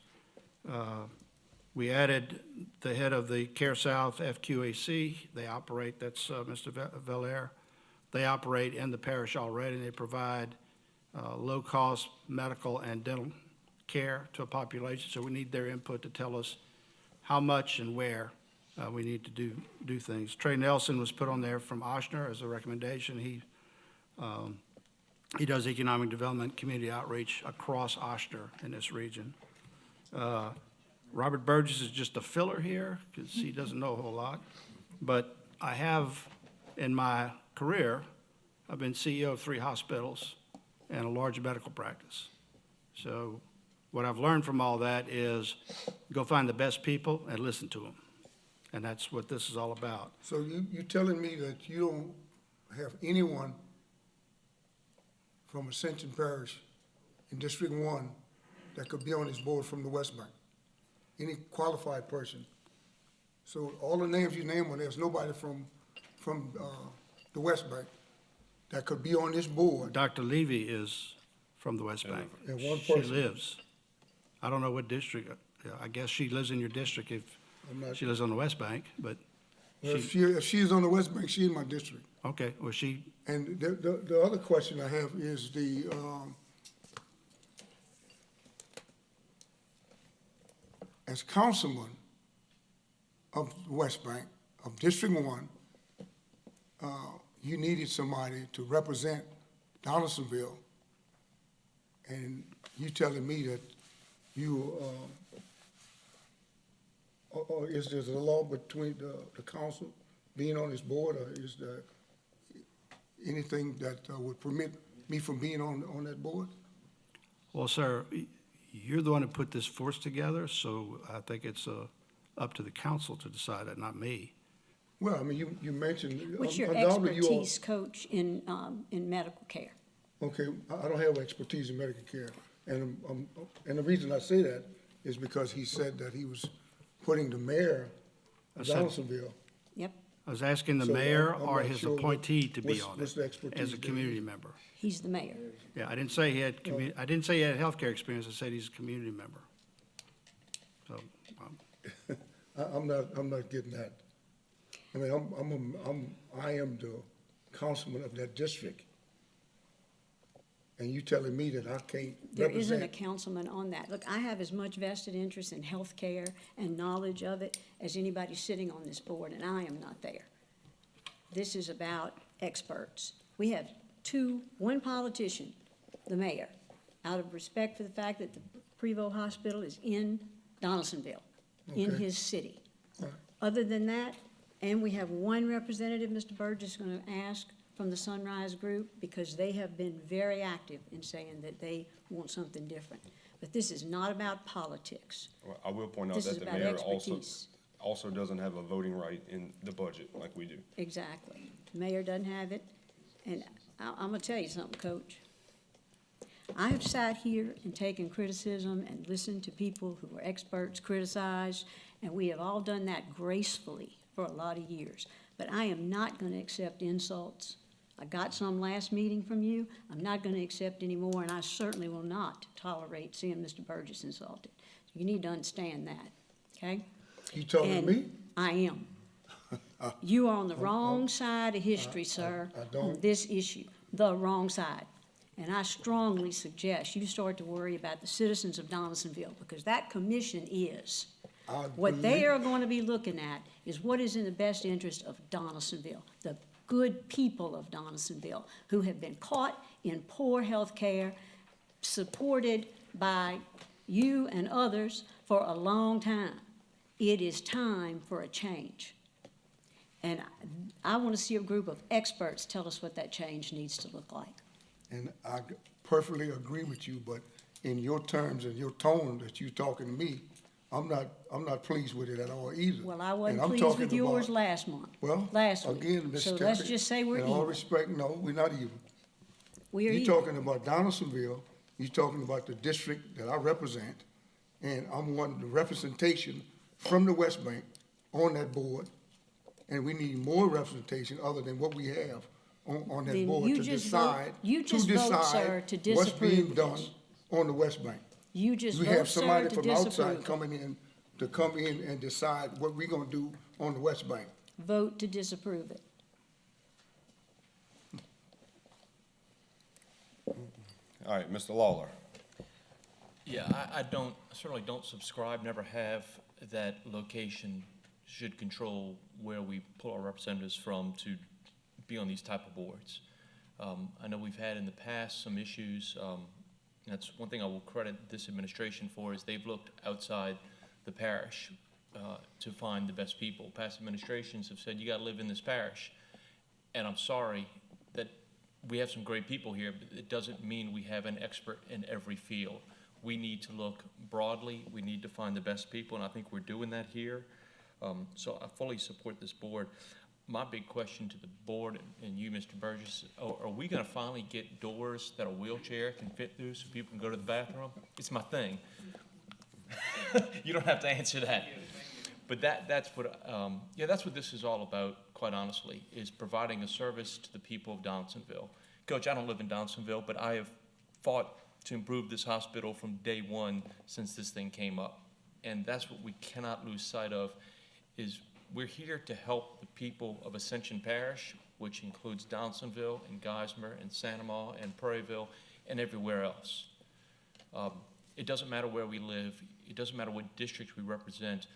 We added the head of the Care South FQAC. They operate, that's Mr. Valaire. They operate in the parish already, and they provide low-cost medical and dental care to a population, so we need their input to tell us how much and where we need to do things. Trey Nelson was put on there from Ochsner as a recommendation. He does economic development, community outreach across Ochsner in this region. Robert Burgess is just a filler here because he doesn't know a whole lot. But I have, in my career, I've been CEO of 3 hospitals and a large medical practice. So what I've learned from all that is go find the best people and listen to them. And that's what this is all about. So you're telling me that you don't have anyone from Ascension Parish in District 1 that could be on this board from the West Bank? Any qualified person? So all the names you name, there's nobody from the West Bank that could be on this board. Dr. Levy is from the West Bank. And one She person. lives. I don't know what district. I guess she lives in your district if she lives on the West Bank, but Well, if she's on the West Bank, she's in my district. okay, well, she, And the other question I have is as councilman of the West Bank, of District 1, you needed somebody to represent Donaldsonville, and you telling me that you, or is there a law between the council being on this board, or is there anything that would permit me from being on that board? well, sir, you're the one who put this force together, so I think it's up to the council to decide that, not me. Well, I mean, you mentioned. What's your undoubtedly you all- expertise, Coach, in medical care? Okay, I don't have expertise in medical care, and the reason I say that is because he said that he was putting the mayor of said- Donaldsonville. Yep, I was asking the So mayor I'm or not his sure appointee to be what's- on what's it the expertise as a there? community member. he's the mayor. Yeah, I didn't say he had I didn't say he had healthcare experience, I said he's a community member. So, I'm not getting that. I mean, I am the councilman of that district, and you telling me that I can't There isn't a represent. councilman on that. Look, I have as much vested interest in health care and knowledge of it as anybody sitting on this board, and I am not there. This is about experts. We have one politician, the mayor, out of respect for the fact that the Prevost Hospital is in Donaldsonville, in Okay. his city. Right. Other than that, and we have one representative, Mr. Burgess is going to ask from the Sunrise Group, because they have been very active in saying that they want something different. But this is not about politics. Well, I will point out This is that the about mayor expertise. also doesn't have a voting right in the budget like we do. Exactly. The mayor doesn't have it, and I'm gonna tell you something, Coach. I have sat here and taken criticism and listened to people who are experts criticize, and we have all done that gracefully for a lot of years. But I am not gonna accept insults. I got some last meeting from you. I'm not gonna accept any more, and I certainly will not tolerate seeing Mr. Burgess insulted. You need to understand that, okay? You telling And me? I am. You are on the wrong side of history, sir, I don't- on this issue, the wrong side. And I strongly suggest you start to worry about the citizens of Donaldsonville, because that commission is. I What they believe- are going to be looking at is what is in the best interest of Donaldsonville, the good people of Donaldsonville, who have been caught in poor health care, supported by you and others for a long time. It is time for a change. And I want to see a group of experts tell us what that change needs to look like. And I perfectly agree with you, but in your terms and your tone that you're talking to me, I'm not pleased with it at all either. Well, I And wasn't I'm pleased talking with yours about- last month. Well, last week. again, Ms. So Terry, let's just say we're in all even. respect, no, we're not even. We are You're even. talking about Donaldsonville, you're talking about the district that I represent, and I'm wanting the representation from the West Bank on that board, and we need more representation other than what we have on that Then board you to just decide, you just vote, sir, to what's being disapprove done this. on the West Bank. You just We vote, have sir, somebody to from outside disapprove. coming in, to come in and decide what we're gonna do on the West Bank. Vote to disapprove it. All right, Mr. Lawler. Yeah, I certainly don't subscribe, never have, that location should control where we pull our representatives from to be on these type of boards. I know we've had in the past some issues. That's one thing I will credit this administration for, is they've looked outside the parish to find the best people. Past administrations have said, you gotta live in this parish. And I'm sorry that we have some great people here, but it doesn't mean we have an expert in every field. We need to look broadly, we need to find the best people, and I think we're doing that here. So I fully support this board. My big question to the board and you, Mr. Burgess, are we gonna finally get doors that a wheelchair can fit through so people can go to the bathroom? It's my thing. You don't have to answer that. But that's what this is all about, quite honestly, is providing a service to the people of Donaldsonville. Coach, I don't live in Donaldsonville, but I have fought to improve this hospital from day one since this thing came up. And that's what we cannot lose sight of, is we're here to help the people of Ascension Parish, which includes Donaldsonville and Geismar and Santamar and Prairieville and everywhere else. It doesn't matter where we live. It doesn't matter what district we represent.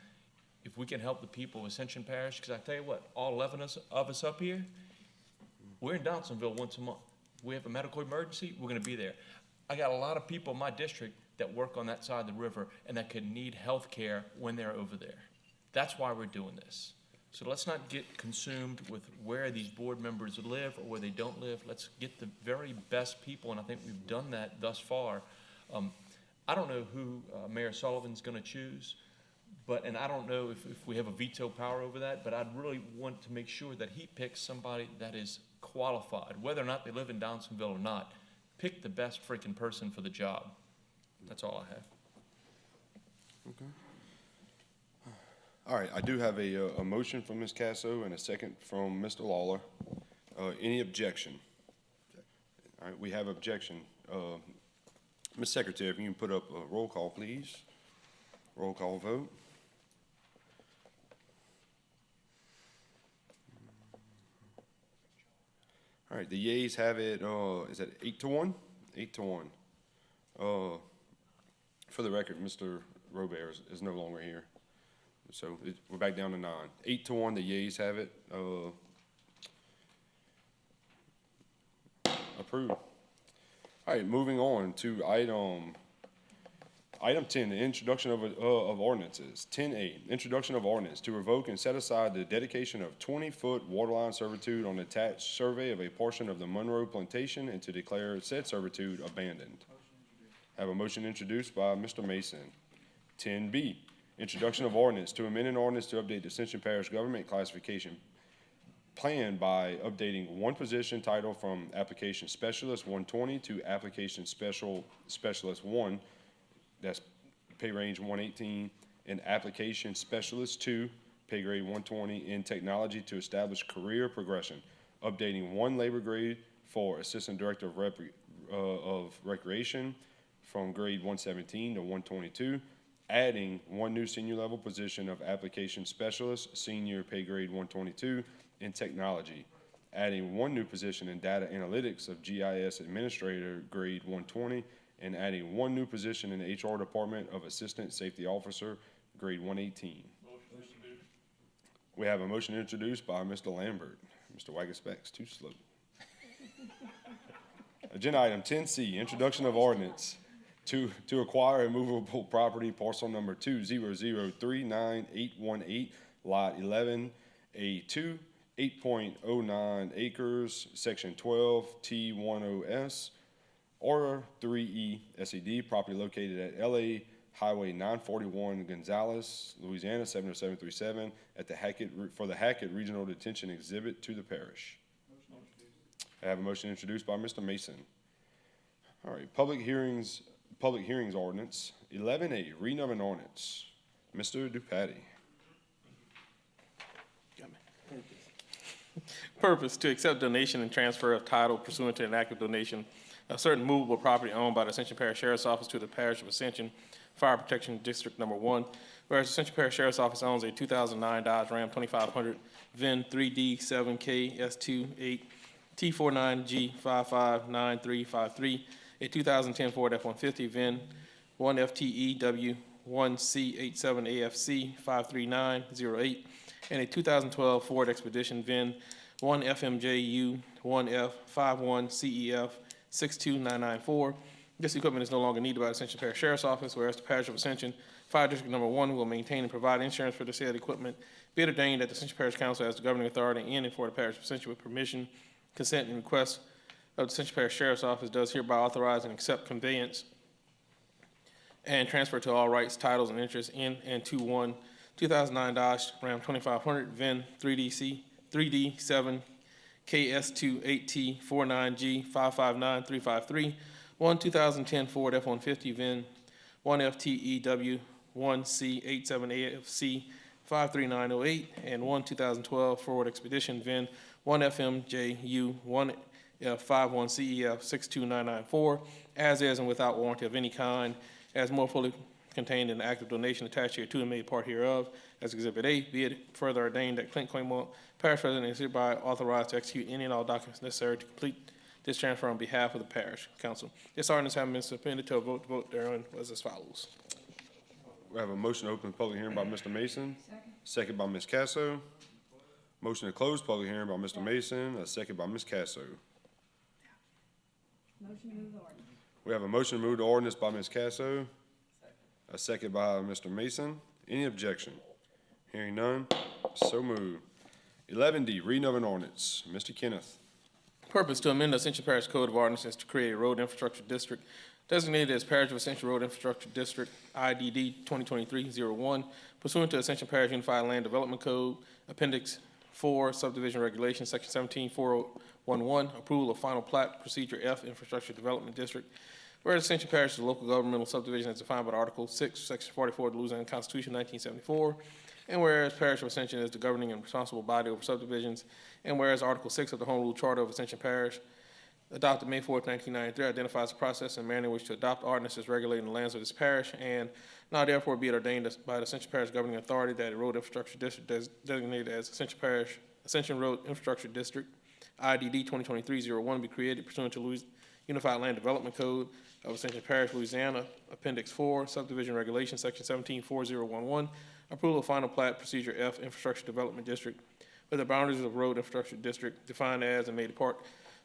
If we can help the people of Ascension Parish, because I tell you what, all 11 of us up here, we're in Donaldsonville once a month. We have a medical emergency, we're gonna be there. I got a lot of people in my district that work on that side of the river and that could need health care when they're over there. That's why we're doing this. So let's not get consumed with where these board members live or where they don't live. Let's get the very best people, and I think we've done that thus far. I don't know who Mayor Sullivan's gonna choose, and I don't know if we have a veto power over that, but I'd really want to make sure that he picks somebody that is qualified, whether or not they live in Donaldsonville or not. Pick the best freaking person for the job. That's all I have. Okay. All right, I do have a motion from Ms. Casso and a second from Mr. Lawler. Any objection? All right, we have objection. Ms. Secretary, if you can put up a roll call, please. Roll call vote. All right, the yeas have it, is that 8-1? 8-1. For the record, Mr. Robert is no longer here. So we're back down to 9. 8-1, the yeas have it. Approved. All right, moving on to item 10, the introduction of ordinances. 10A, introduction of ordinance to revoke and set aside the dedication of 20-foot waterline servitude on attached survey of a portion of the Monroe Plantation and to declare said servitude abandoned. Have a motion introduced by Mr. Mason. 10B, introduction of ordinance to amend an ordinance to update the Ascension Parish government classification plan by updating one position title from application specialist 120 to application specialist 1. That's pay range 118, and application specialist 2, pay grade 120 in technology to establish career progression, updating one labor grade for assistant director of recreation from grade 117 to 122, adding one new senior level position of application specialist, senior pay grade 122 in technology, adding one new position in data analytics of GIS administrator grade 120, and adding one new position in the HR department of assistant safety officer grade 118. We have a motion introduced by Mr. Lambert. Mr. Wagger-Specs, too slow. Agenda item 10C, introduction of ordinance to acquire a movable property parcel number 2003918, lot 11A2, 8.09 acres, section 12, T10S, Order 3E SED, property located at LA Highway 941 Gonzales, Louisiana 70737, at for the Hackett Regional Detention Exhibit to the parish. I have a motion introduced by Mr. Mason. All right, public hearings ordinance. 11A, reading of an ordinance. Mr. Dupatti. Purpose, to accept donation and transfer of title pursuant to an act of donation of certain movable property owned by the Ascension Parish Sheriff's Office to the Parish of Ascension Fire Protection District Number 1. Whereas the Ascension Parish Sheriff's Office owns a 2009 Dodge Ram 2500 VIN 3D7KS28 T49G559353, a 2010 Ford F-150 VIN 1FTEW1C87AFC 53908, and a 2012 Ford Expedition VIN 1FMJU1F51CEF 62994. This equipment is no longer needed by the Ascension Parish Sheriff's Office, whereas the Parish of Ascension Fire District Number 1 will maintain and provide insurance for the said equipment. Be it ordained that the Ascension Parish Council as the governing authority in and for the Parish of Ascension with permission, consent, and request of the Ascension Parish Sheriff's Office does hereby authorize and accept conveyance and transfer to all rights, titles, and interests in and to one 2009 Dodge Ram 2500 VIN 3D7KS28T49G559353, one 2010 Ford F-150 VIN 1FTEW1C87AFC 53908, and one 2012 Ford Expedition VIN 1FMJU1F51CEF 62994, as is and without warranty of any kind, as more fully contained in the act of donation attached here to and made part hereof as Exhibit A. Be it further ordained that Clint Claymont, Parish President, is hereby authorized to execute any and all documents necessary to complete this transfer on behalf of the Parish Council. This ordinance having been submitted to a vote, the vote thereon was as follows. We have a motion to open the public hearing by Mr. Mason. Second by Ms. Casso. Motion to close public hearing by Mr. Mason, a second by Ms. Casso. Motion to move the ordinance. We have a motion to move the ordinance by Ms. Casso, a second by Mr. Mason. Any objection? Hearing none, so moved. 11D, reading of an ordinance. Mr. Kenneth. Purpose, to amend the Ascension Parish Code of Ordinances to create a road infrastructure district designated as Parish of Ascension Road Infrastructure District, IDD 2023-01, pursuant to Ascension Parish Unified Land Development Code, Appendix 4, Subdivision Regulations, Section 174011, approval of final plat, Procedure F, Infrastructure Development District. Whereas Ascension Parish is a local governmental subdivision as defined by Article 6, Section 44 of the Louisiana Constitution, 1974, and whereas Parish of Ascension is the governing and responsible body over subdivisions, and whereas Article 6 of the Home Rule Charter of Ascension Parish, adopted May 4, 1993, identifies the process and manner in which to adopt ordinances regulating the lands of this parish, and now therefore be it ordained by the Ascension Parish governing authority that a road infrastructure district designated as Ascension Road Infrastructure District, IDD 2023-01, be created pursuant to Unified Land Development Code of Ascension Parish, Louisiana, Appendix 4, Subdivision Regulations, Section 174011, approval of final plat, Procedure F, Infrastructure Development District, with the boundaries of road infrastructure district defined as and made a part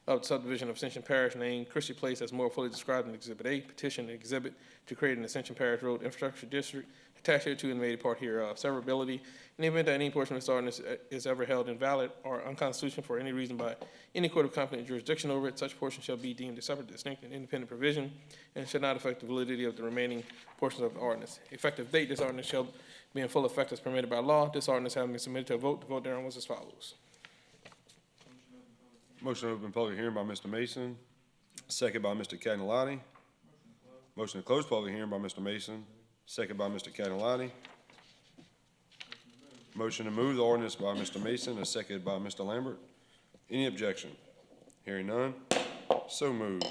of the subdivision of Ascension Parish named Christie Place as more fully described in Exhibit A, petition and exhibit to create an Ascension Parish Road Infrastructure District attached hereto and made a part hereof. Severability, in the event that any portion of this ordinance is ever held invalid or unconstitutional for any reason by any court of competent jurisdiction over it, such portion shall be deemed a separate, distinct, and independent provision and shall not affect the validity of the remaining portions of the ordinance. Effective date, this ordinance shall be in full effect as permitted by law. This ordinance having been submitted to a vote, the vote thereon was as follows. Motion to open public hearing by Mr. Mason, second by Mr. Cagnolati. Motion to close public hearing by Mr. Mason, second by Mr. Cagnolati. Motion to move the ordinance by Mr. Mason, a second by Mr. Lambert. Any objection? Hearing none, so moved.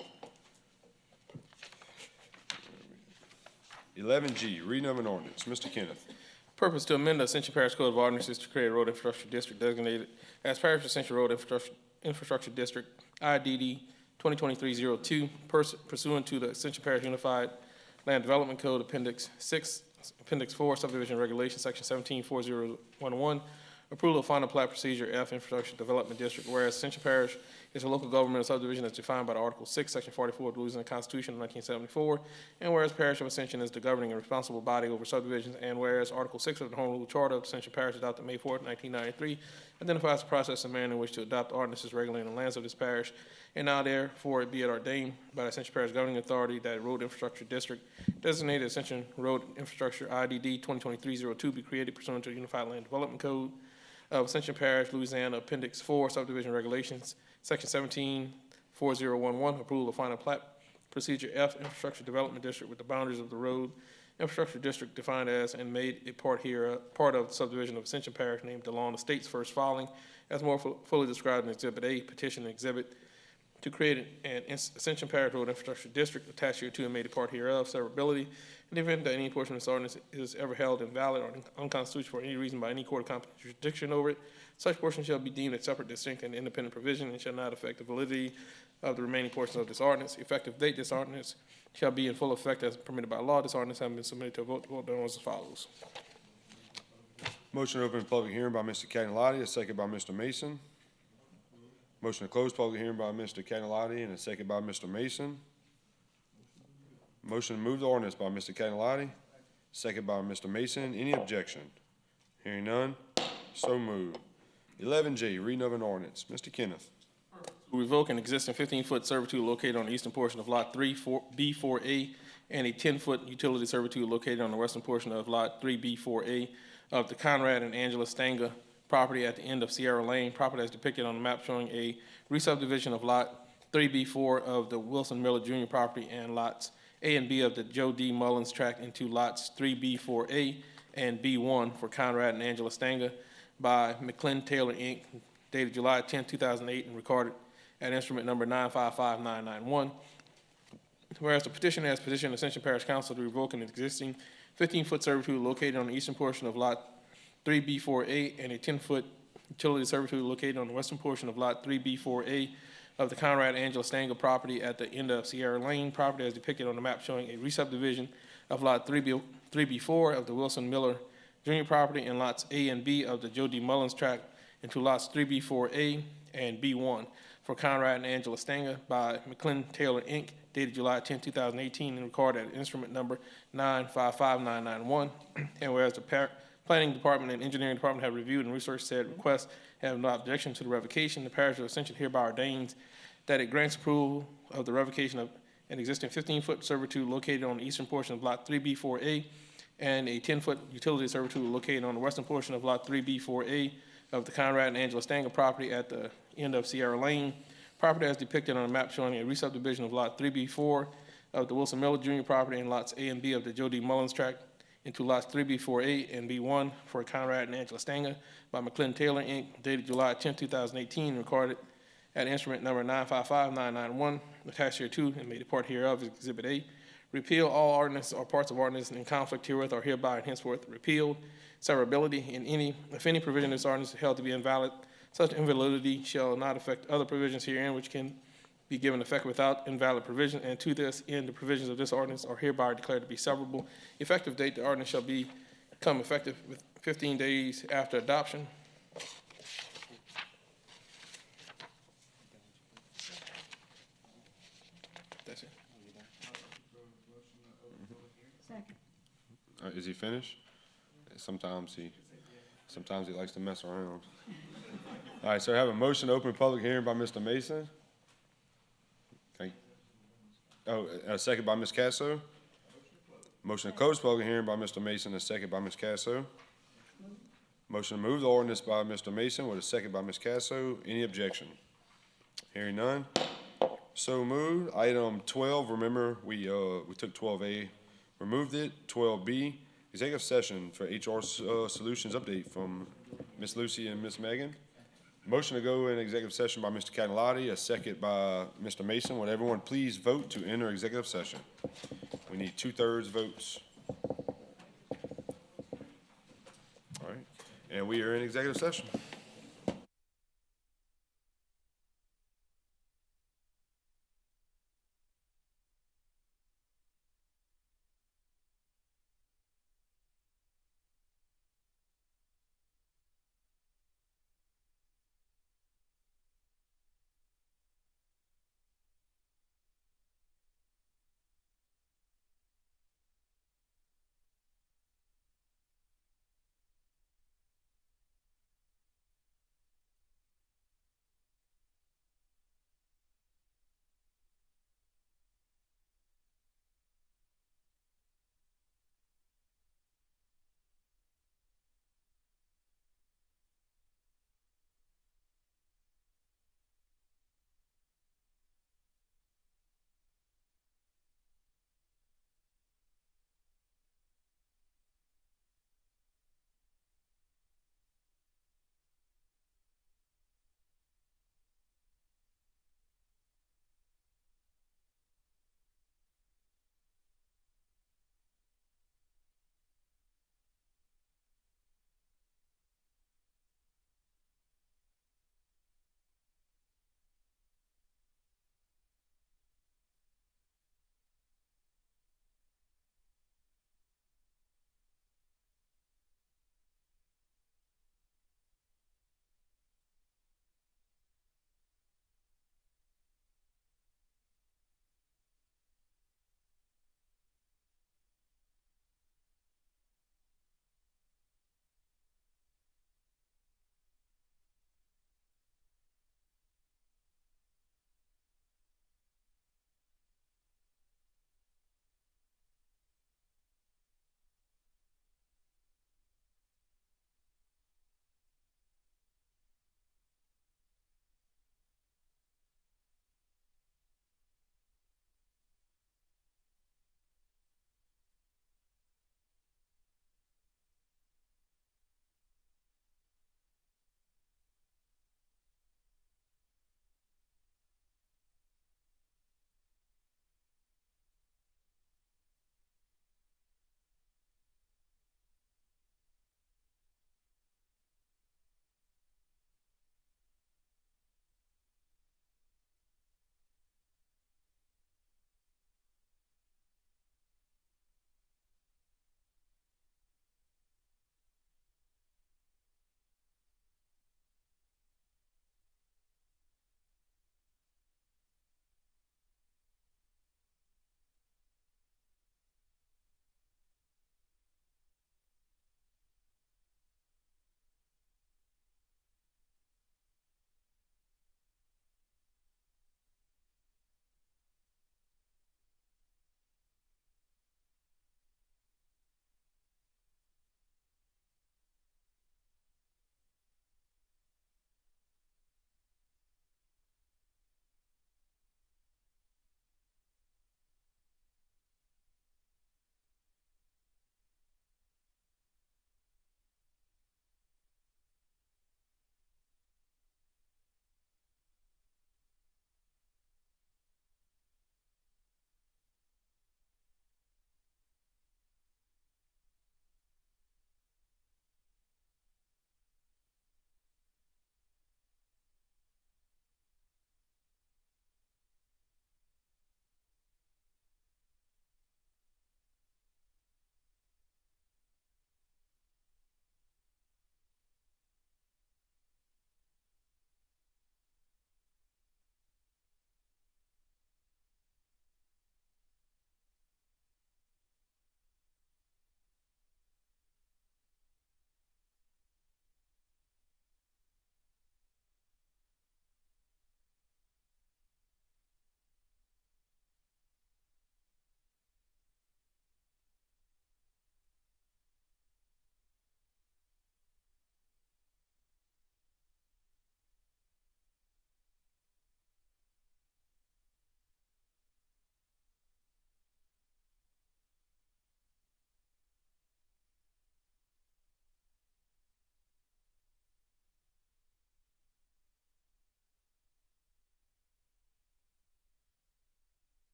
11G, reading of an ordinance. Mr. Kenneth. Purpose, to amend the Ascension Parish Code of Ordinances to create a road infrastructure district designated as Parish of Ascension Road Infrastructure District, IDD 2023-02, pursuant to the Ascension Parish Unified Land Development Code, Appendix 4, Subdivision Regulations, Section 174011, approval of final plat, Procedure F, Infrastructure Development District, whereas Ascension Parish is a local governmental subdivision as defined by Article 6, Section 44 of the Louisiana Constitution of 1974, and whereas Parish of Ascension is the governing and responsible body over subdivisions, and whereas Article 6 of the Home Rule Charter of Ascension Parish adopted May 4, 1993, identifies the process and manner in which to adopt ordinances regulating the lands of this parish, and now therefore be it ordained by the Ascension Parish governing authority that a road infrastructure district designated Ascension Road Infrastructure IDD 2023-02 be created pursuant to the Unified Land Development Code of Ascension Parish, Louisiana, Appendix 4, Subdivision Regulations, Section 174011, approval of final plat, Procedure F, Infrastructure Development District with the boundaries of the road Infrastructure District defined as and made a part of the subdivision of Ascension Parish named Delon Estates first filing, as more fully described in Exhibit A, petition exhibit to create an Ascension Parish Road Infrastructure District attached here to and made a part hereof, severability. In the event that any portion of this ordinance is ever held invalid or unconstitutional for any reason by any court of competent jurisdiction over it, such portion shall be deemed a separate, distinct, and independent provision and shall not affect the validity of the remaining portions of this ordinance. Effective date, this ordinance shall be in full effect as permitted by law. This ordinance having been submitted to a vote done as follows. Motion to open public hearing by Mr. Cannavati, a second by Mr. Mason. Motion to close public hearing by Mr. Cannavati and a second by Mr. Mason. Motion to move the ordinance by Mr. Cannavati, second by Mr. Mason. Any objection? Hearing none, so moved. 11J, reading of an ordinance. Mr. Kenneth. Revoke an existing 15-foot servitude located on the eastern portion of Lot 3B4A and a 10-foot utility servitude located on the western portion of Lot 3B4A of the Conrad and Angela Stanga property at the end of Sierra Lane, property as depicted on the map showing a re-subdivision of Lot 3B4 of the Wilson Miller Jr. property and Lots A and B of the Joe D. Mullins tract into Lots 3B4A and B1 for Conrad and Angela Stanga by McClin Taylor, Inc., dated July 10, 2008, and recorded at instrument number 955991. Whereas the petitioner has petitioned Ascension Parish Council to revoke an existing 15-foot servitude located on the eastern portion of Lot 3B4A and a 10-foot utility servitude located on the western portion of Lot 3B4A of the Conrad Angela Stanga property at the end of Sierra Lane, property as depicted on the map showing a re-subdivision of Lot 3B4 of the Wilson Miller Jr. property and Lots A and B of the Joe D. Mullins tract into Lots 3B4A and B1 for Conrad and Angela Stanga by McClin Taylor, Inc., dated July 10, 2018, and recorded at instrument number 955991. And whereas the Planning Department and Engineering Department have reviewed and researched said request, have no objection to the revocation, the Parish of Ascension hereby ordains that it grants approval of the revocation of an existing 15-foot servitude located on the eastern portion of Lot 3B4A and a 10-foot utility servitude located on the western portion of Lot 3B4A of the Conrad and Angela Stanga property at the end of Sierra Lane, property as depicted on a map showing a re-subdivision of Lot 3B4 of the Wilson Miller Jr. property and Lots A and B of the Joe D. Mullins tract into Lots 3B4A and B1 for Conrad and Angela Stanga by McClin Taylor, Inc., dated July 10, 2018, recorded at instrument number 955991, attached here to and made a part hereof is Exhibit A. Repeal all ordinances or parts of ordinance in conflict herewith are hereby and henceforth repealed. Severability if any provision of this ordinance is held to be invalid, such invalidity shall not affect other provisions herein which can be given effect without invalid provision, and to this end the provisions of this ordinance are hereby declared to be severable. Effective date, the ordinance shall become effective with 15 days after adoption. That's it. Is he finished? Sometimes he likes to mess around. All right, so I have a motion to open public hearing by Mr. Mason. Okay. Oh, a second by Ms. Casso. Motion to close public hearing by Mr. Mason, a second by Ms. Casso. Motion to move the ordinance by Mr. Mason with a second by Ms. Casso. Any objection? Hearing none. So moved. Item 12, remember, we took 12A, removed it. 12B, executive session for HR Solutions update from Ms. Lucy and Ms. Megan. Motion to go in executive session by Mr. Cannavati, a second by Mr. Mason. Would everyone please vote to enter executive session? We need 2/3 votes. All right, and we are in executive session.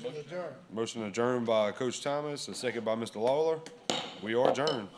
Adjourn. Motion adjourned by Coach Thomas, a second by Mr. Lawler. We are adjourned.